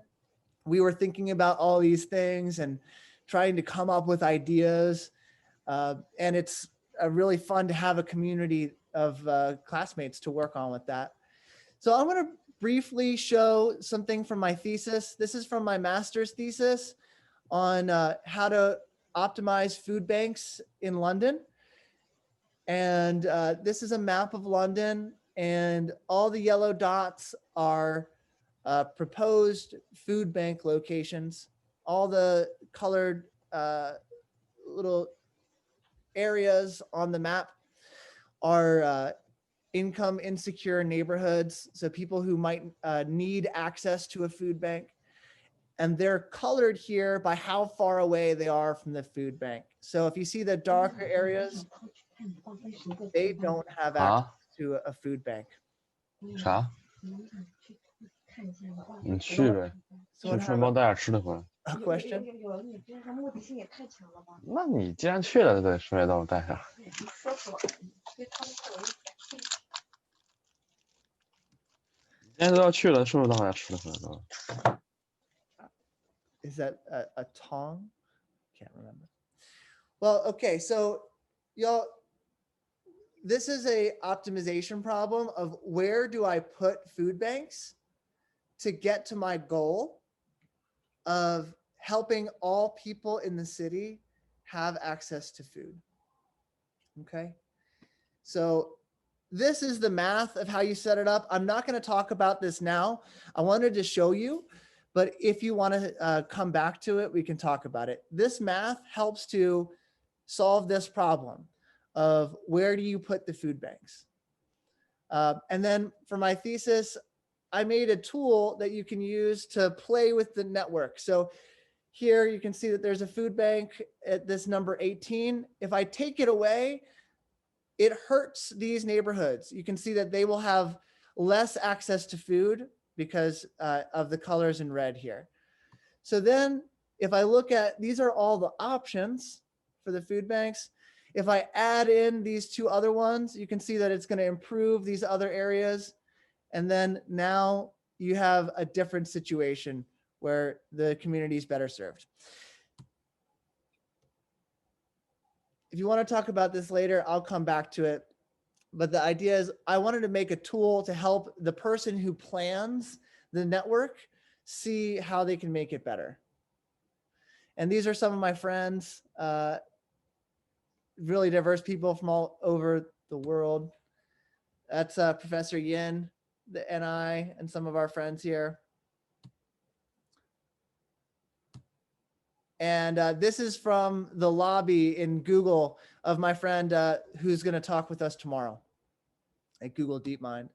We were thinking about all these things and trying to come up with ideas. And it's really fun to have a community of classmates to work on with that. So I'm going to briefly show something from my thesis. This is from my master's thesis on how to optimize food banks in London. And this is a map of London, and all the yellow dots are proposed food bank locations. All the colored little areas on the map are income insecure neighborhoods. So people who might need access to a food bank. And they're colored here by how far away they are from the food bank. So if you see the darker areas, they don't have access to a food bank. 啥？你去呗，去顺便带点吃的回来。A question? 那你既然去了，就得顺便帮我带上。既然都要去了，顺便带点吃的回来吧。Is that a tong? Can't remember. Well, okay, so y'all, this is a optimization problem of where do I put food banks to get to my goal of helping all people in the city have access to food. Okay, so this is the math of how you set it up. I'm not going to talk about this now. I wanted to show you, but if you want to come back to it, we can talk about it. This math helps to solve this problem of where do you put the food banks. And then for my thesis, I made a tool that you can use to play with the network. So here you can see that there's a food bank at this number 18. If I take it away, it hurts these neighborhoods. You can see that they will have less access to food because of the colors in red here. So then if I look at, these are all the options for the food banks. If I add in these two other ones, you can see that it's going to improve these other areas. And then now you have a different situation where the community is better served. If you want to talk about this later, I'll come back to it. but the idea is I wanted to make a tool to help the person who plans the network see how they can make it better. And these are some of my friends, really diverse people from all over the world. That's Professor Yin, the NI, and some of our friends here. And this is from the lobby in Google of my friend who's going to talk with us tomorrow at Google DeepMind.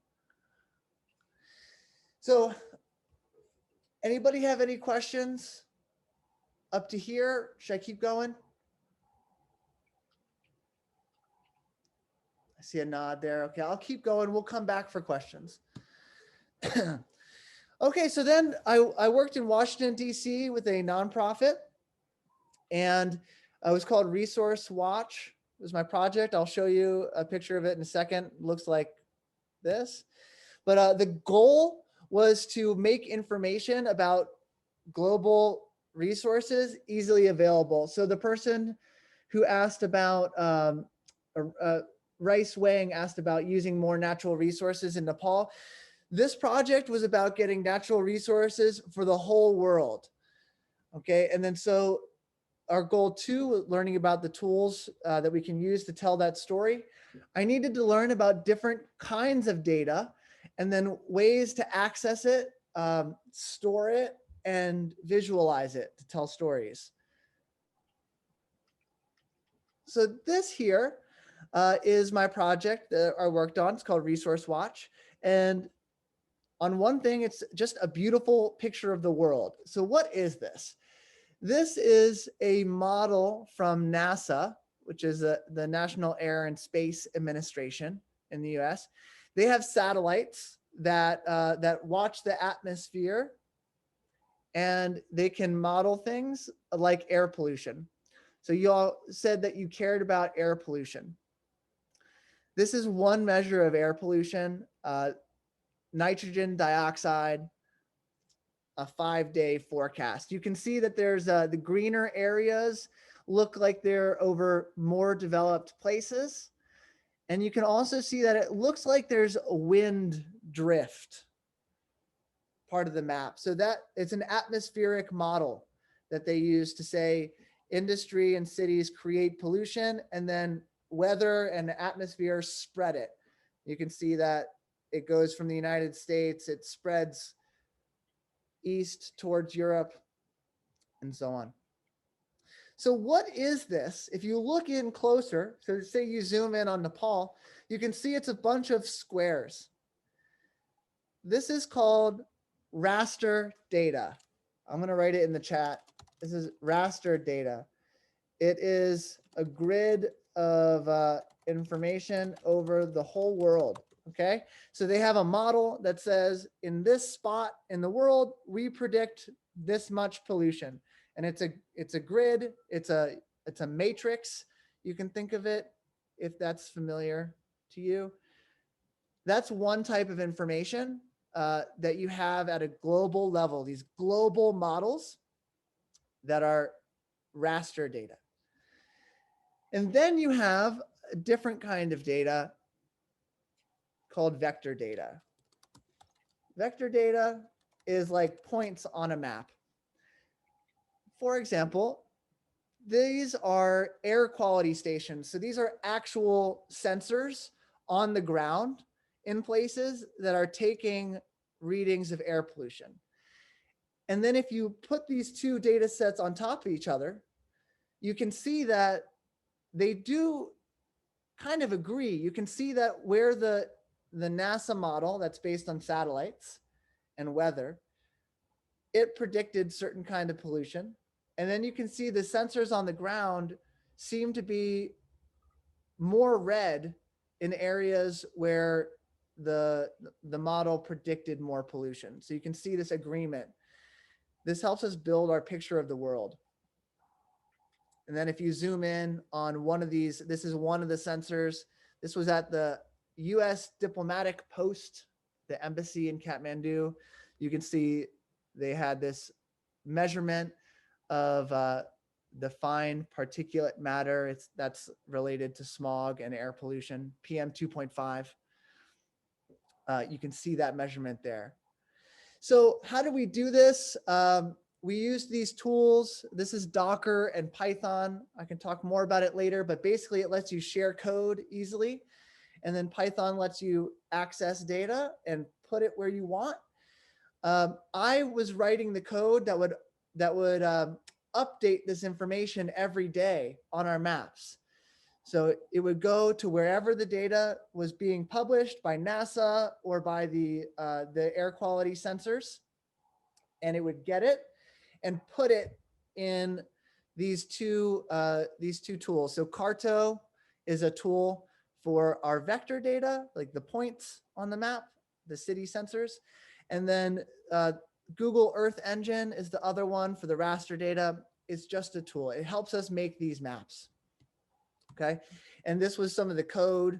So anybody have any questions up to here? Should I keep going? I see a nod there. Okay, I'll keep going. We'll come back for questions. Okay, so then I worked in Washington, D.C. with a nonprofit, and it was called Resource Watch. It was my project. I'll show you a picture of it in a second. It looks like this. But the goal was to make information about global resources easily available. So the person who asked about, Rice Wang asked about using more natural resources in Nepal. This project was about getting natural resources for the whole world. Okay, and then so our goal 2, learning about the tools that we can use to tell that story. I needed to learn about different kinds of data and then ways to access it, store it, and visualize it to tell stories. So this here is my project that I worked on. It's called Resource Watch. And on one thing, it's just a beautiful picture of the world. So what is this? This is a model from NASA, which is the National Air and Space Administration in the US. They have satellites that watch the atmosphere, and they can model things like air pollution. So you all said that you cared about air pollution. This is one measure of air pollution, nitrogen dioxide, a 5-day forecast. You can see that there's the greener areas look like they're over more developed places. And you can also see that it looks like there's a wind drift part of the map. So that it's an atmospheric model that they use to say industry and cities create pollution, and then weather and atmosphere spread it. You can see that it goes from the United States, it spreads east towards Europe, and so on. So what is this? If you look in closer, so say you zoom in on Nepal, you can see it's a bunch of squares. This is called raster data. I'm going to write it in the chat. This is raster data. It is a grid of information over the whole world. Okay, so they have a model that says in this spot in the world, we predict this much pollution. And it's a grid, it's a matrix. You can think of it, if that's familiar to you. That's one type of information that you have at a global level, these global models that are raster data. And then you have a different kind of data called vector data. Vector data is like points on a map. For example, these are air quality stations. So these are actual sensors on the ground in places that are taking readings of air pollution. And then if you put these two data sets on top of each other, you can see that they do kind of agree. You can see that where the NASA model that's based on satellites and weather, it predicted certain kind of pollution. And then you can see the sensors on the ground seem to be more red in areas where the model predicted more pollution. So you can see this agreement. This helps us build our picture of the world. And then if you zoom in on one of these, this is one of the sensors. This was at the US diplomatic post, the embassy in Kathmandu. You can see they had this measurement of the fine particulate matter. That's related to smog and air pollution, PM 2.5. You can see that measurement there. So how do we do this? We use these tools. This is Docker and Python. I can talk more about it later, but basically it lets you share code easily. And then Python lets you access data and put it where you want. I was writing the code that would update this information every day on our maps. So it would go to wherever the data was being published by NASA or by the air quality sensors, and it would get it and put it in these two tools. So Carto is a tool for our vector data, like the points on the map, the city sensors, and then Google Earth Engine is the other one for the raster data. It's just a tool. It helps us make these maps. Okay, and this was some of the code.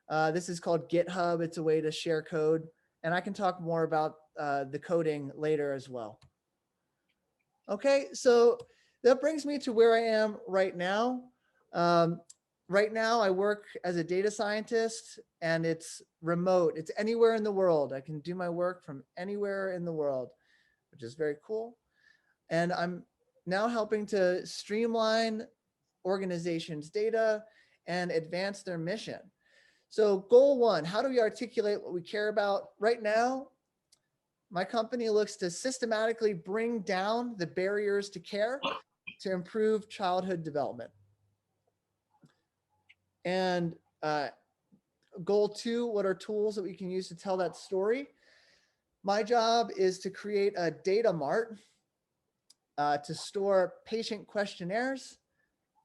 This is called GitHub. It's a way to share code, and I can talk more about the coding later as well. Okay, so that brings me to where I am right now. Right now, I work as a data scientist, and it's remote. It's anywhere in the world. I can do my work from anywhere in the world, which is very cool. And I'm now helping to streamline organizations' data and advance their mission. So goal one, how do we articulate what we care about? Right now, my company looks to systematically bring down the barriers to care to improve childhood development. And goal two, what are tools that we can use to tell that story? My job is to create a data mart to store patient questionnaires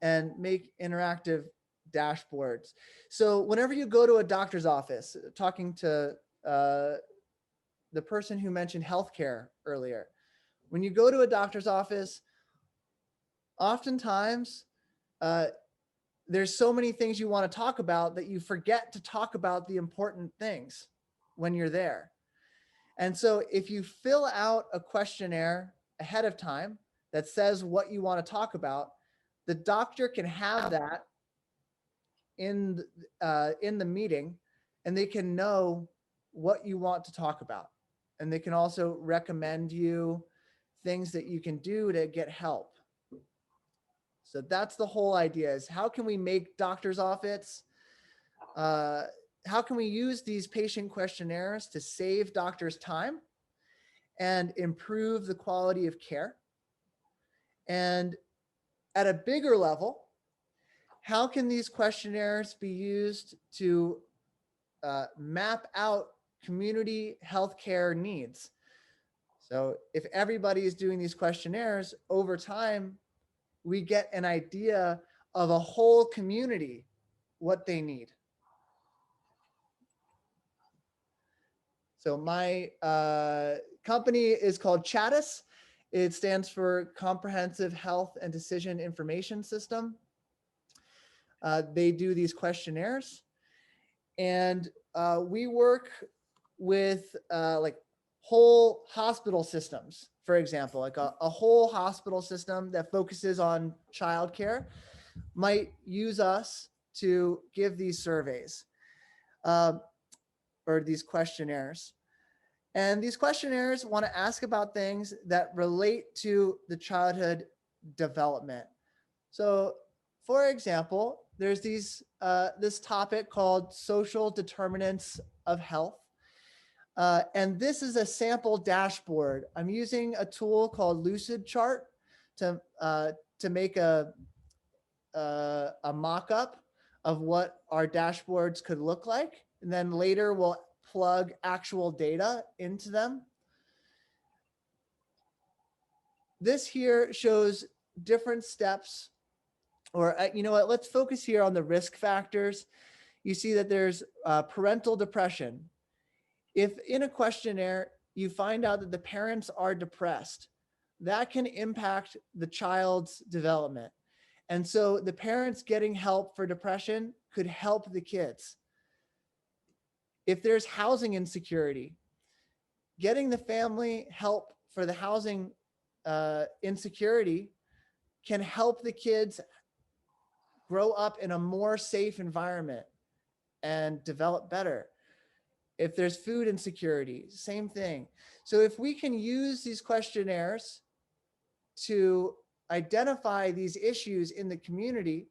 and make interactive dashboards. So whenever you go to a doctor's office, talking to the person who mentioned healthcare earlier, when you go to a doctor's office, oftentimes there's so many things you want to talk about that you forget to talk about the important things when you're there. And so if you fill out a questionnaire ahead of time that says what you want to talk about, the doctor can have that in the meeting, and they can know what you want to talk about. And they can also recommend you things that you can do to get help. So that's the whole idea, is how can we make doctor's office, how can we use these patient questionnaires to save doctors time and improve the quality of care? And at a bigger level, how can these questionnaires be used to map out community healthcare needs? So if everybody is doing these questionnaires, over time, we get an idea of a whole community, what they need. So my company is called CHATIS. It stands for Comprehensive Health and Decision Information System. They do these questionnaires, and we work with like whole hospital systems, for example, like a whole hospital system that focuses on childcare might use us to give these surveys or these questionnaires. And these questionnaires want to ask about things that relate to the childhood development. So for example, there's this topic called social determinants of health. And this is a sample dashboard. I'm using a tool called Lucidchart to make a mock-up of what our dashboards could look like. And then later we'll plug actual data into them. This here shows different steps, or you know what, let's focus here on the risk factors. You see that there's parental depression. If in a questionnaire you find out that the parents are depressed, that can impact the child's development. And so the parents getting help for depression could help the kids. If there's housing insecurity, getting the family help for the housing insecurity can help the kids grow up in a more safe environment and develop better. If there's food insecurity, same thing. So if we can use these questionnaires to identify these issues in the community,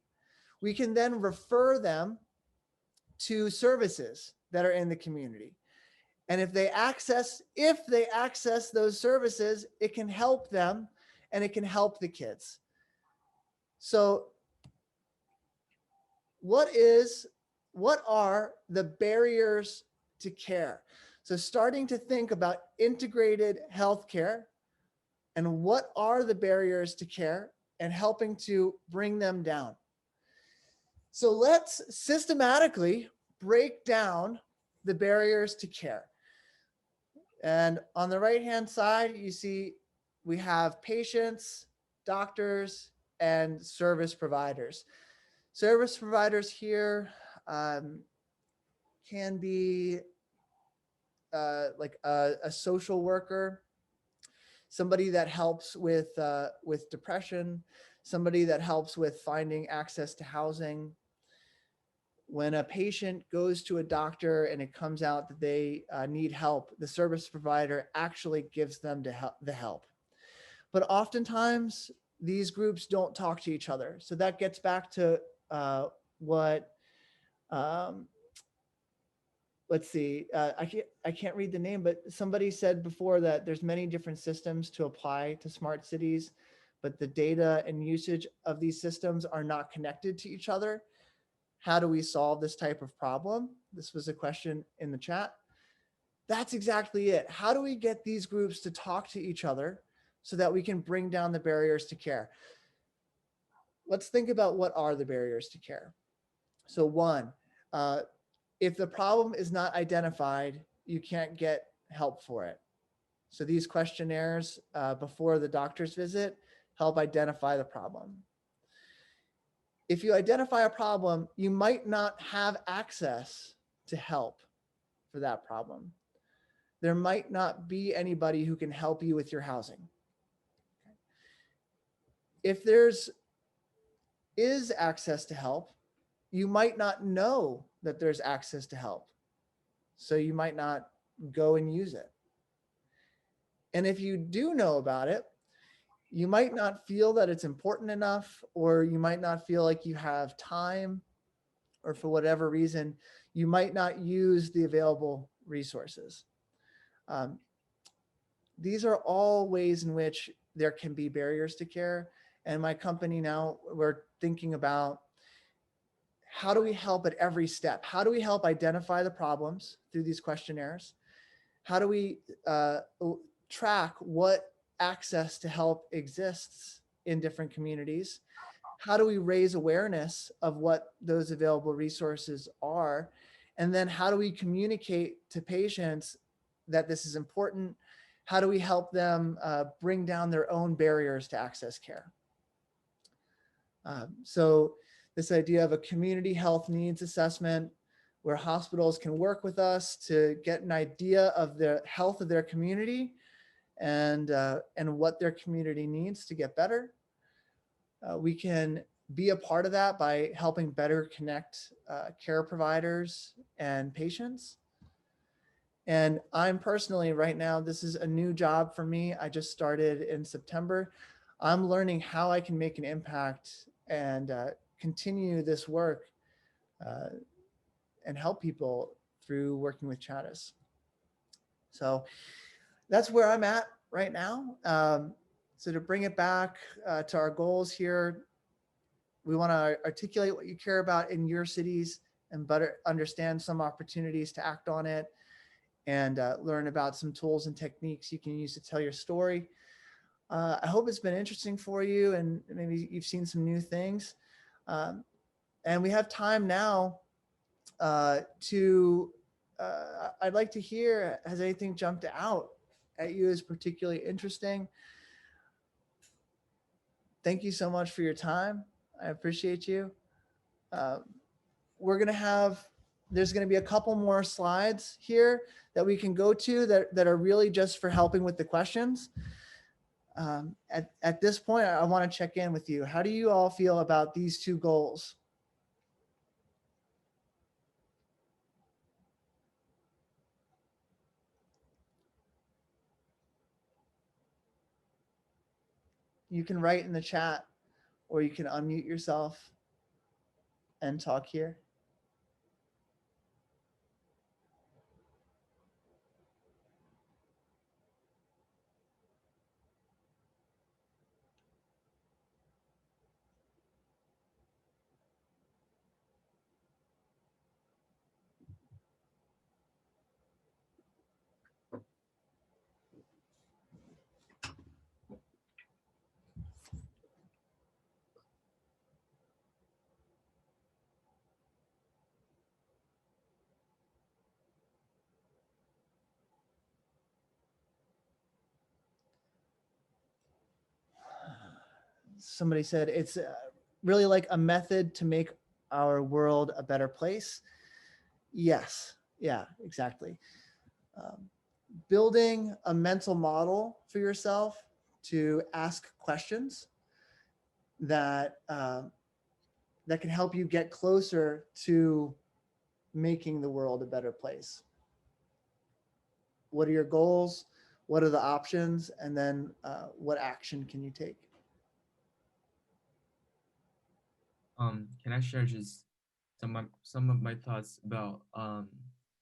we can then refer them to services that are in the community. And if they access those services, it can help them and it can help the kids. So what are the barriers to care? So starting to think about integrated healthcare and what are the barriers to care and helping to bring them down. So let's systematically break down the barriers to care. And on the right-hand side, you see we have patients, doctors, and service providers. Service providers here can be like a social worker, somebody that helps with depression, somebody that helps with finding access to housing. When a patient goes to a doctor and it comes out that they need help, the service provider actually gives them the help. But oftentimes these groups don't talk to each other. So that gets back to what, let's see, I can't read the name, but somebody said before that there's many different systems to apply to smart cities, but the data and usage of these systems are not connected to each other. How do we solve this type of problem? This was a question in the chat. That's exactly it. How do we get these groups to talk to each other so that we can bring down the barriers to care? Let's think about what are the barriers to care. So one, if the problem is not identified, you can't get help for it. So these questionnaires before the doctor's visit help identify the problem. If you identify a problem, you might not have access to help for that problem. There might not be anybody who can help you with your housing. If there's access to help, you might not know that there's access to help. So you might not go and use it. And if you do know about it, you might not feel that it's important enough, or you might not feel like you have time, or for whatever reason, you might not use the available resources. These are all ways in which there can be barriers to care. And my company now, we're thinking about how do we help at every step? How do we help identify the problems through these questionnaires? How do we track what access to help exists in different communities? How do we raise awareness of what those available resources are? And then how do we communicate to patients that this is important? How do we help them bring down their own barriers to access care? So this idea of a community health needs assessment, where hospitals can work with us to get an idea of the health of their community and what their community needs to get better. We can be a part of that by helping better connect care providers and patients. And I'm personally right now, this is a new job for me. I just started in September. I'm learning how I can make an impact and continue this work and help people through working with Chattis. So that's where I'm at right now. So to bring it back to our goals here, we want to articulate what you care about in your cities and better understand some opportunities to act on it, and learn about some tools and techniques you can use to tell your story. I hope it's been interesting for you and maybe you've seen some new things. And we have time now I'd like to hear, has anything jumped out at you as particularly interesting? Thank you so much for your time. I appreciate you. There's going to be a couple more slides here that we can go to that are really just for helping with the questions. At this point, I want to check in with you. How do you all feel about these two goals? You can write in the chat, or you can unmute yourself and talk here. Somebody said it's really like a method to make our world a better place. Yes, yeah, exactly. Building a mental model for yourself to ask questions that that can help you get closer to making the world a better place. What are your goals? What are the options? And then what action can you take? Can I share just some of my thoughts about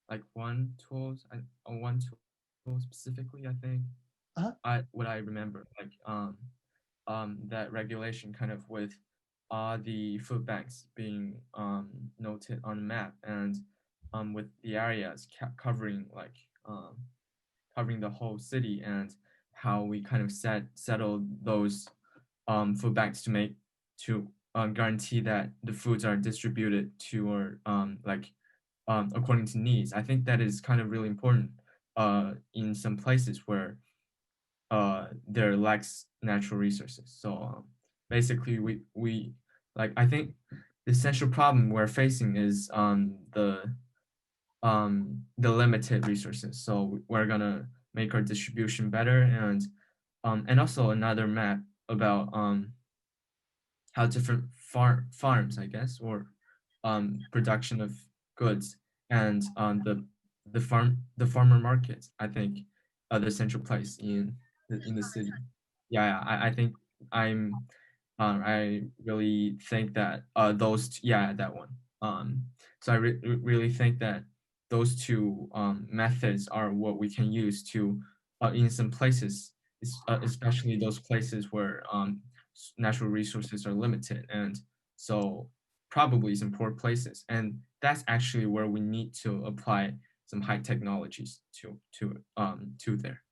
like one tool specifically? I think what I remember, like that regulation kind of with the food banks being noted on the map, and with the areas covering like covering the whole city, and how we kind of settled those food banks to guarantee that the foods are distributed to or according to needs. I think that is kind of really important in some places where there lacks natural resources. So basically, we like, I think the essential problem we're facing is the limited resources. So we're gonna make our distribution better, and also another map about how different farms, I guess, or production of goods, and the farmer markets, I think, the central place in the city. Yeah, I think I'm I really think that that one. So I really think that those two methods are what we can use to in some places, especially those places where natural resources are limited, and so probably some poor places, and that's actually where we need to apply some high technologies to there.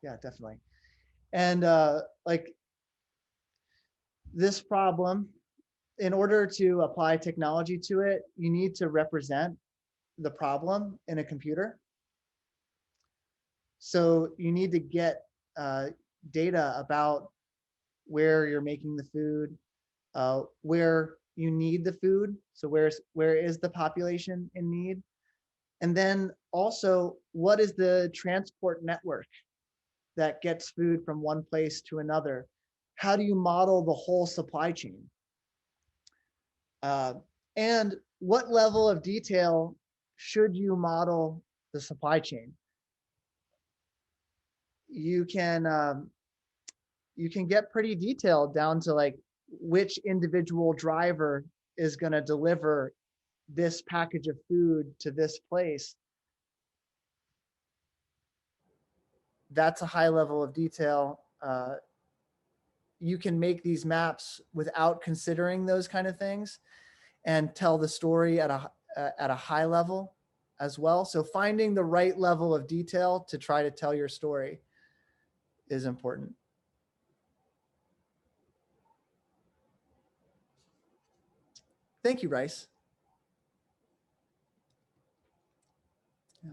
Yeah, definitely. And like this problem, in order to apply technology to it, you need to represent the problem in a computer. So you need to get data about where you're making the food, where you need the food. So where is the population in need? And then also, what is the transport network that gets food from one place to another? How do you model the whole supply chain? And what level of detail should you model the supply chain? You can get pretty detailed down to like which individual driver is going to deliver this package of food to this place. That's a high level of detail. You can make these maps without considering those kind of things and tell the story at a high level as well. So finding the right level of detail to try to tell your story is important. Thank you, Rice. Yeah.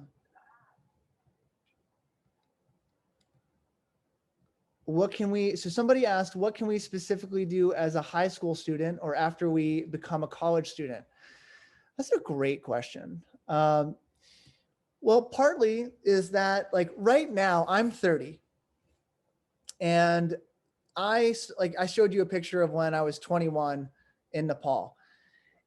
So somebody asked, what can we specifically do as a high school student or after we become a college student? That's a great question. Well, partly is that like right now I'm 30 and I showed you a picture of when I was 21 in Nepal,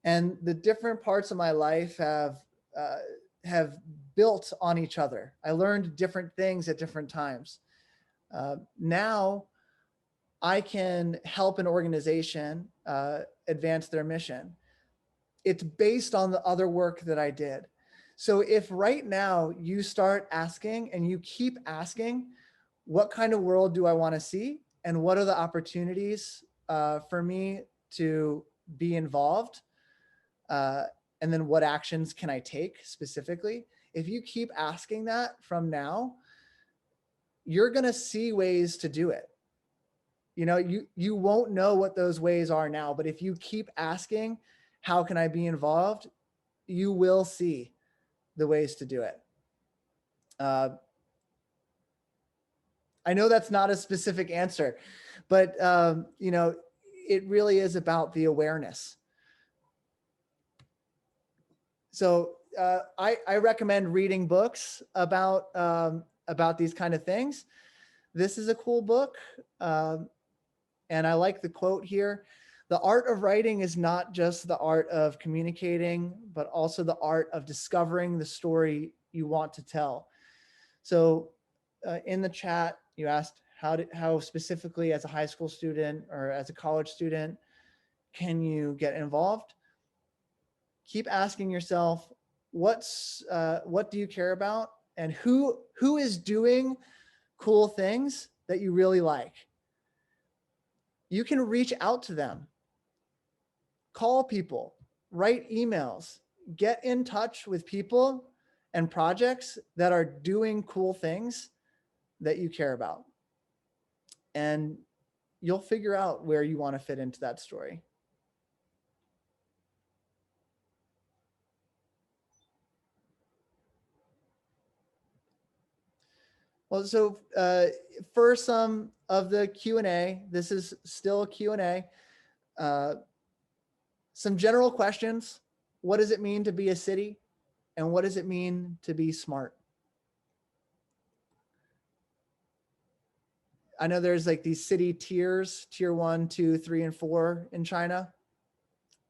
and the different parts of my life have built on each other. I learned different things at different times. Now I can help an organization advance their mission. It's based on the other work that I did. So if right now you start asking and you keep asking, what kind of world do I want to see? And what are the opportunities for me to be involved? And then what actions can I take specifically? If you keep asking that from now, you're going to see ways to do it. You know, you won't know what those ways are now, but if you keep asking, how can I be involved? You will see the ways to do it. I know that's not a specific answer, but you know, it really is about the awareness. So I recommend reading books about these kind of things. This is a cool book, and I like the quote here. The art of writing is not just the art of communicating, but also the art of discovering the story you want to tell. So in the chat, you asked how specifically as a high school student or as a college student can you get involved? Keep asking yourself, what do you care about, and who is doing cool things that you really like? You can reach out to them, call people, write emails, get in touch with people and projects that are doing cool things that you care about. And you'll figure out where you want to fit into that story. Well, so for some of the Q&A, this is still a Q&A. Some general questions. What does it mean to be a city? And what does it mean to be smart? I know there's like these city tiers, tier 1, 2, 3, and 4 in China,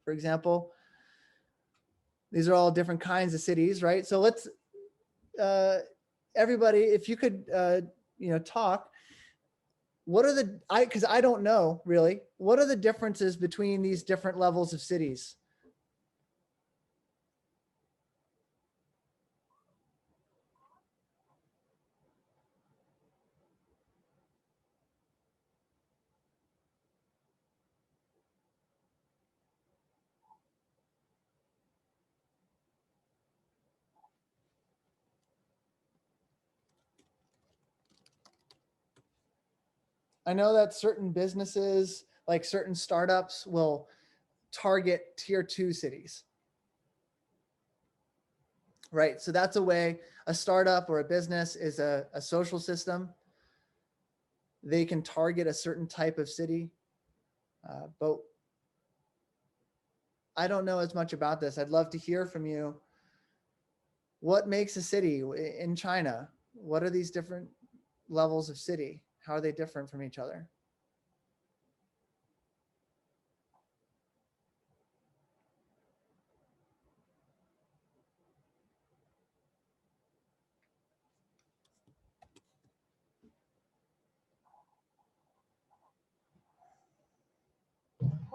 for example. These are all different kinds of cities, right? So let's, everybody, if you could, you know, talk. What are because I don't know really, what are the differences between these different levels of cities? I know that certain businesses, like certain startups, will target tier 2 cities. Right, so that's a way a startup or a business is a social system. They can target a certain type of city, but I don't know as much about this. I'd love to hear from you. What makes a city in China? What are these different levels of city? How are they different from each other?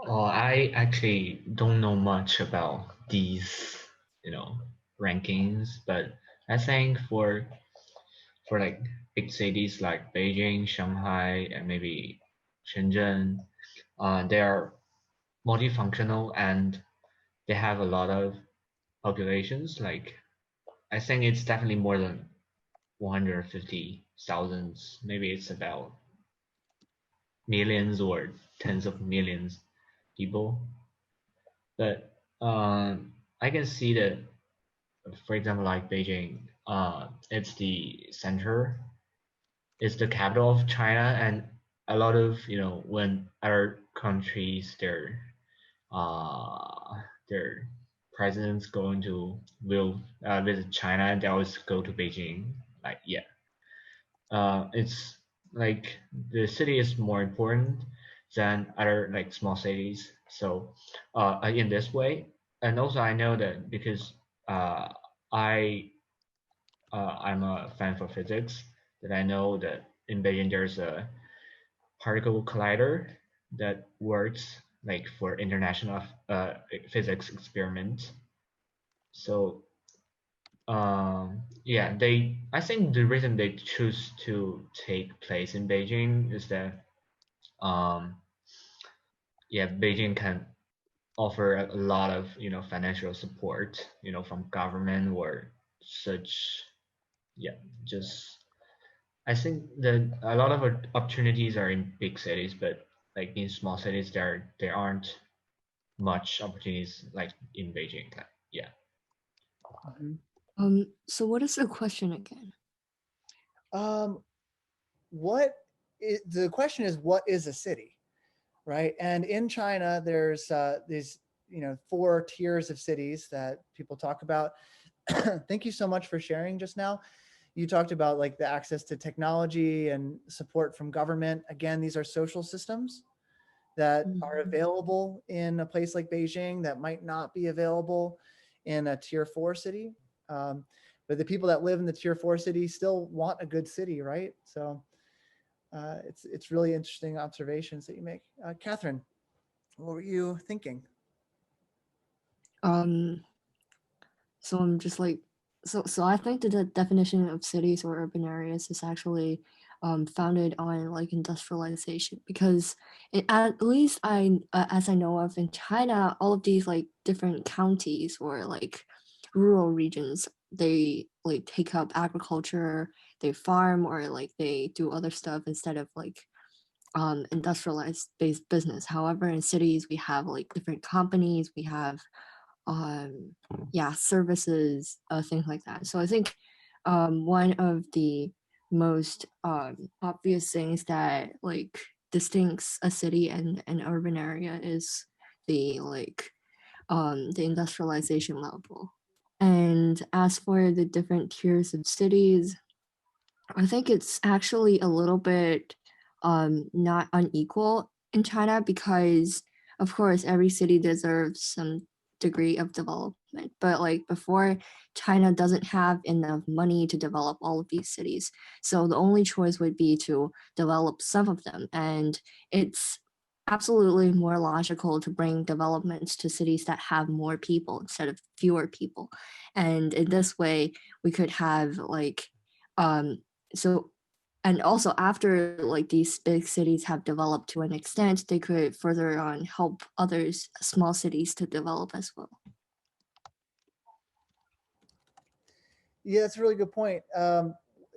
I actually don't know much about these, you know, rankings, but I think for like big cities like Beijing, Shanghai, and maybe Shenzhen, they are multifunctional and they have a lot of populations. Like I think it's definitely more than 150,000. Maybe it's about millions or tens of millions people. But I can see that, for example, like Beijing, it's the center, it's the capital of China, and a lot of, you know, when other countries their presidents going to will visit China, they always go to Beijing. Like yeah, it's like the city is more important than other like small cities. So in this way, and also I know that because uh, I I'm a fan for physics, that I know that in Beijing there's a particle collider that works like for international physics experiments. So yeah, I think the reason they choose to take place in Beijing is that um, yeah, Beijing can offer a lot of financial support from government or such. Yeah, just I think that a lot of opportunities are in big cities, but like in small cities, there aren't much opportunities like in Beijing. Like, yeah. So what is the question again? The question is, what is a city, right? And in China, there's these 4 tiers of cities that people talk about. Thank you so much for sharing just now. You talked about like the access to technology and support from government. Again, these are social systems that are available in a place like Beijing that might not be available in a tier 4 city. But the people that live in the tier 4 city still want a good city, right? So it's really interesting observations that you make. Catherine, what were you thinking? So I'm just like, so I think that the definition of cities or urban areas is actually founded on like industrialization, because at least as I know of in China, all of these like different counties or like rural regions, they like take up agriculture, they farm, or like they do other stuff instead of like industrialized based business. However, in cities we have like different companies, we have services, things like that. So I think one of the most obvious things that like distincts a city and an urban area is the the industrialization level. And as for the different tiers of cities, I think it's actually a little bit not unequal in China, because of course every city deserves some degree of development, but like before, China doesn't have enough money to develop all of these cities, so the only choice would be to develop some of them. And it's absolutely more logical to bring developments to cities that have more people instead of fewer people. And in this way we could have like so and also after like these big cities have developed to an extent, they could further on help others small cities to develop as well. Yeah, that's a really good point.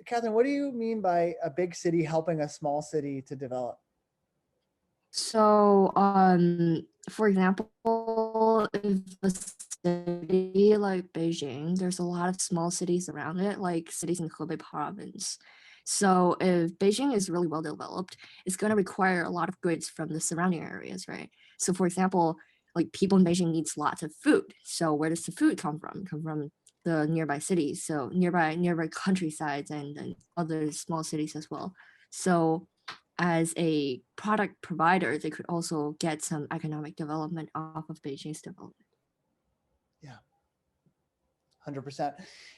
Catherine, what do you mean by a big city helping a small city to develop? So for example, if a city like Beijing, there's a lot of small cities around it, like cities in Hebei province. So if Beijing is really well developed, it's going to require a lot of goods from the surrounding areas, right? So for example, like people in Beijing needs lots of food. So where does the food come from? Come from the nearby cities, so nearby countrysides and other small cities as well. So as a product provider, they could also get some economic development off of Beijing's development. Yeah, 100%.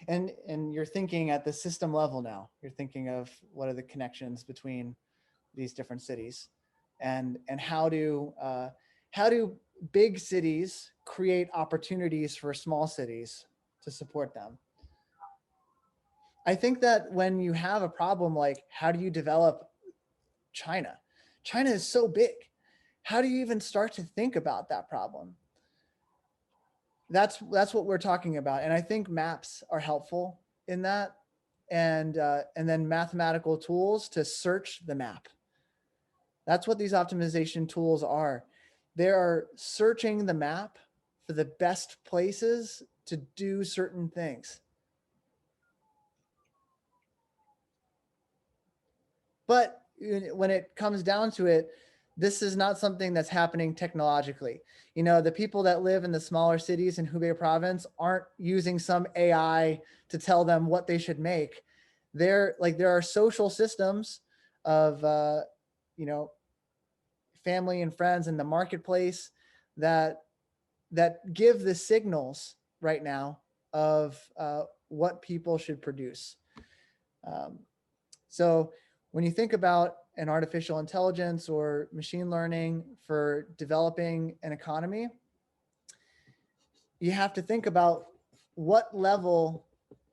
And you're thinking at the system level now. You're thinking of what are the connections between these different cities, and how do big cities create opportunities for small cities to support them? I think that when you have a problem like how do you develop China? China is so big. How do you even start to think about that problem? That's what we're talking about. And I think maps are helpful in that. And then mathematical tools to search the map. That's what these optimization tools are. They are searching the map for the best places to do certain things. But when it comes down to it, this is not something that's happening technologically. You know, the people that live in the smaller cities in Hubei province aren't using some AI to tell them what they should make. There are social systems of, you know, family and friends in the marketplace that give the signals right now of what people should produce. So when you think about an artificial intelligence or machine learning for developing an economy, you have to think about what level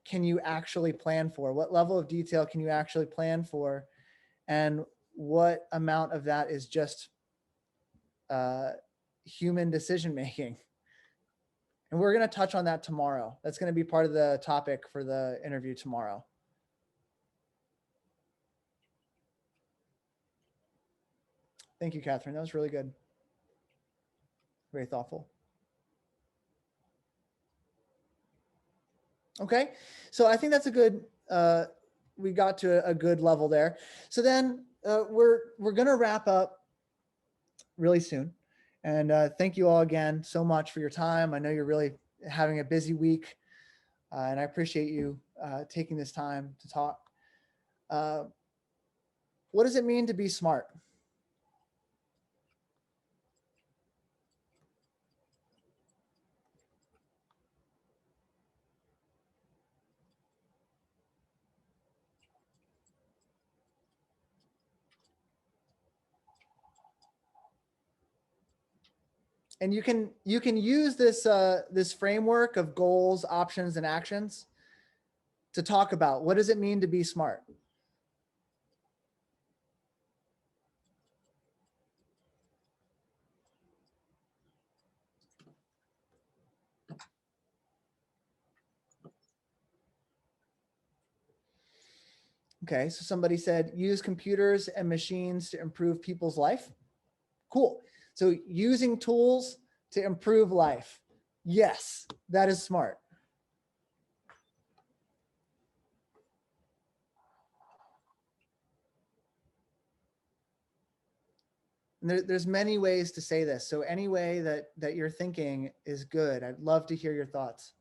can you actually plan for? What level of detail can you actually plan for? And what amount of that is just human decision making? And we're going to touch on that tomorrow. That's going to be part of the topic for the interview tomorrow. Thank you, Catherine. That was really good. Very thoughtful. Okay, so I think that's a good, we got to a good level there. So then we're going to wrap up really soon. And thank you all again so much for your time. I know you're really having a busy week, and I appreciate you taking this time to talk. What does it mean to be smart? And you can use this this framework of goals, options, and actions to talk about what does it mean to be smart. Okay, so somebody said use computers and machines to improve people's life. Cool. So using tools to improve life. Yes, that is smart. And there's many ways to say this. So any way that you're thinking is good. I'd love to hear your thoughts.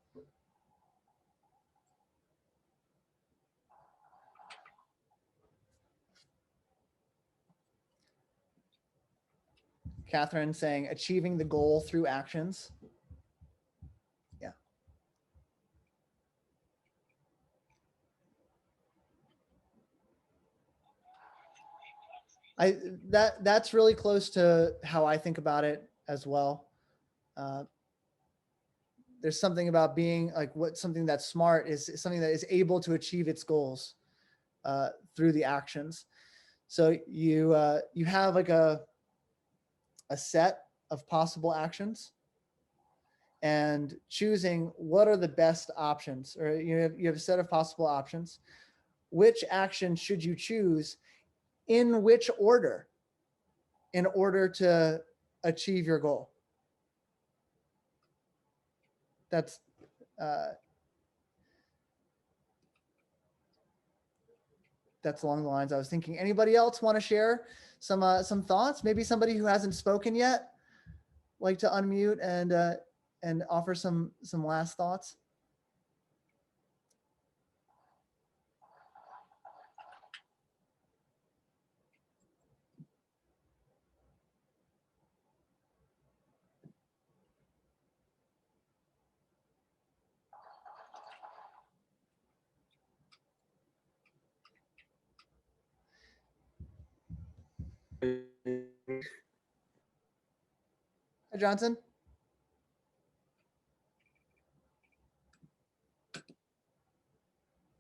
Catherine saying achieving the goal through actions. Yeah. That's really close to how I think about it as well. There's something about being like something that's smart is something that is able to achieve its goals through the actions. So you have like a set of possible actions and choosing what are the best options, or you have a set of possible options. Which action should you choose in which order in order to achieve your goal? That's along the lines I was thinking. Anybody else want to share some thoughts? Maybe somebody who hasn't spoken yet, like to unmute and offer some last thoughts. Hi, Johnson.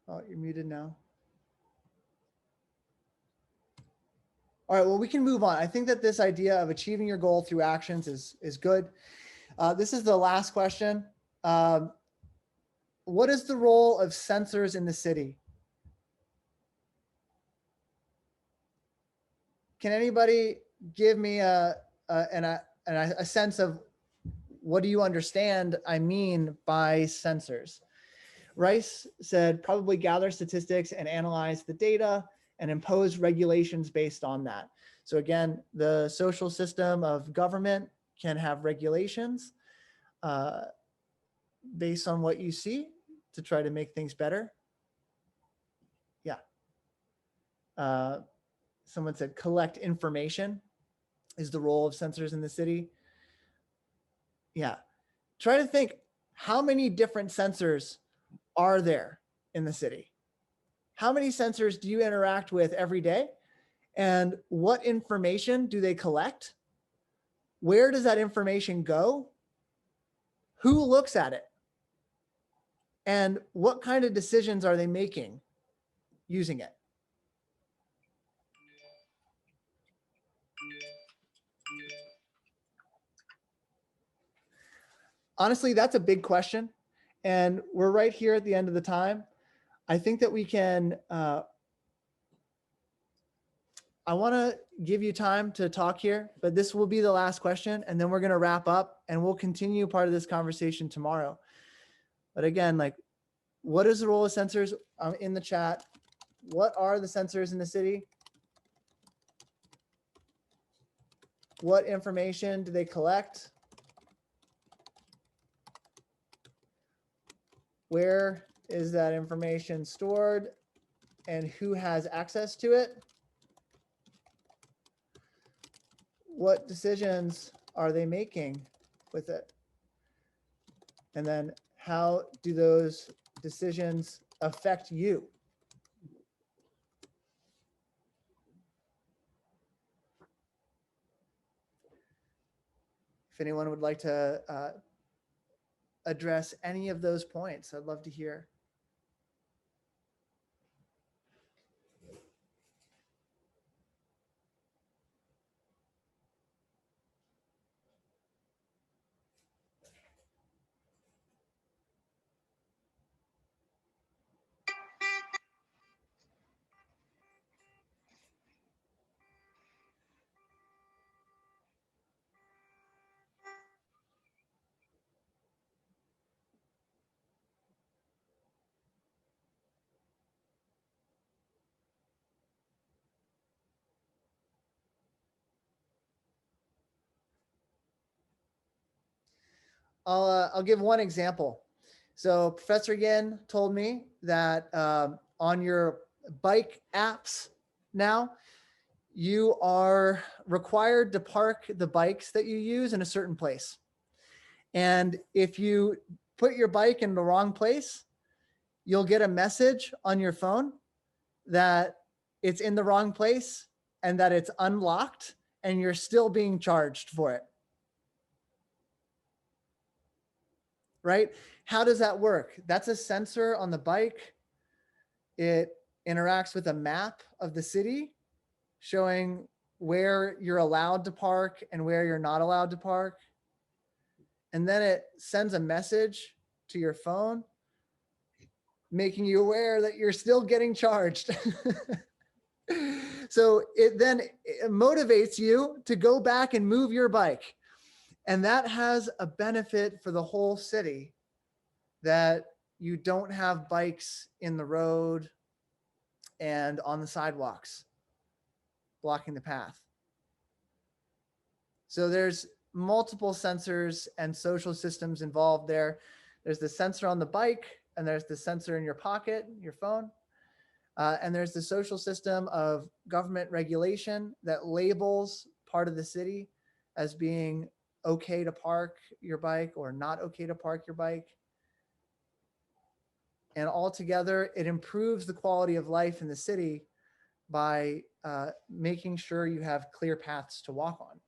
Oh, you're muted now. All right, well, we can move on. I think that this idea of achieving your goal through actions is good. This is the last question. What is the role of sensors in the city? Can anybody give me a sense of what do you understand I mean by sensors? Rice said probably gather statistics and analyze the data and impose regulations based on that. So again, the social system of government can have regulations based on what you see to try to make things better. Yeah. Someone said collect information is the role of sensors in the city. Yeah. Try to think, how many different sensors are there in the city? How many sensors do you interact with every day? And what information do they collect? Where does that information go? Who looks at it? And what kind of decisions are they making using it? Honestly, that's a big question. And we're right here at the end of the time. I think that we can, I want to give you time to talk here, but this will be the last question. And then we're going to wrap up and we'll continue part of this conversation tomorrow. But again, like, what is the role of sensors in the chat? What are the sensors in the city? What information do they collect? Where is that information stored and who has access to it? What decisions are they making with it? And then how do those decisions affect you? If anyone would like to address any of those points, I'd love to hear. I'll give one example. So Professor Yin told me that on your bike apps now, you are required to park the bikes that you use in a certain place. And if you put your bike in the wrong place, you'll get a message on your phone that it's in the wrong place and that it's unlocked and you're still being charged for it. Right? How does that work? That's a sensor on the bike. It interacts with a map of the city showing where you're allowed to park and where you're not allowed to park. And then it sends a message to your phone, making you aware that you're still getting charged. So it then motivates you to go back and move your bike. And that has a benefit for the whole city, that you don't have bikes in the road and on the sidewalks blocking the path. So there's multiple sensors and social systems involved there. There's the sensor on the bike, and there's the sensor in your pocket, your phone. And there's the social system of government regulation that labels part of the city as being okay to park your bike or not okay to park your bike. And altogether, it improves the quality of life in the city by making sure you have clear paths to walk on.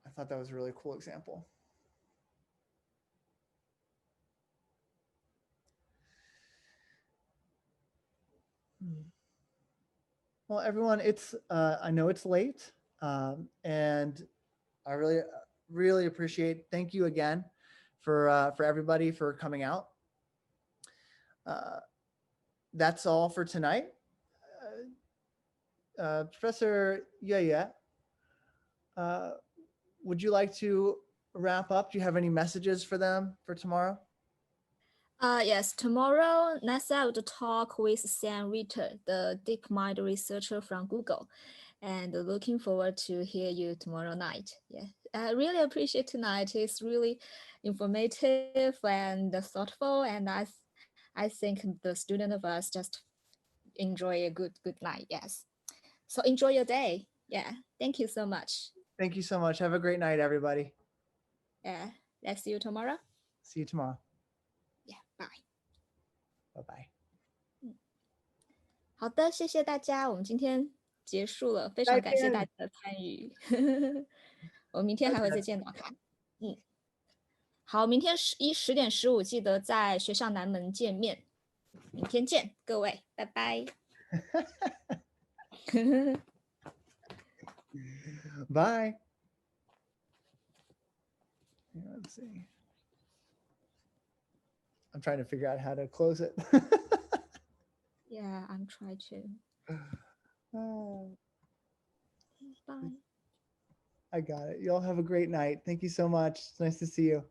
I thought that was a really cool example. Well, everyone, it's I know it's late, and I really appreciate. Thank you again for everybody for coming out. That's all for tonight. Professor Yaya, would you like to wrap up? Do you have any messages for them for tomorrow? Yes, tomorrow, Nasa will talk with Sam Ritter, the DeepMind researcher from Google, and looking forward to hear you tomorrow night. Yeah, I really appreciate tonight. It's really informative and thoughtful, and I think the student of us just enjoy a good night. Yes, so enjoy your day. Yeah, thank you so much. Thank you so much. Have a great night, everybody. Yeah, let's see you tomorrow. See you tomorrow. Yeah, bye. Bye bye. 好的，谢谢大家，我们今天结束了，非常感谢大家的参与。我们明天还会再见到他。好，明天10点15记得在学校南门见面。明天见，各位，拜拜。Bye. Let's see. I'm trying to figure out how to close it. Yeah, I'm trying to. Bye. I got it. Y'all have a great night. Thank you so much. It's nice to see you.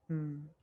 Hmm.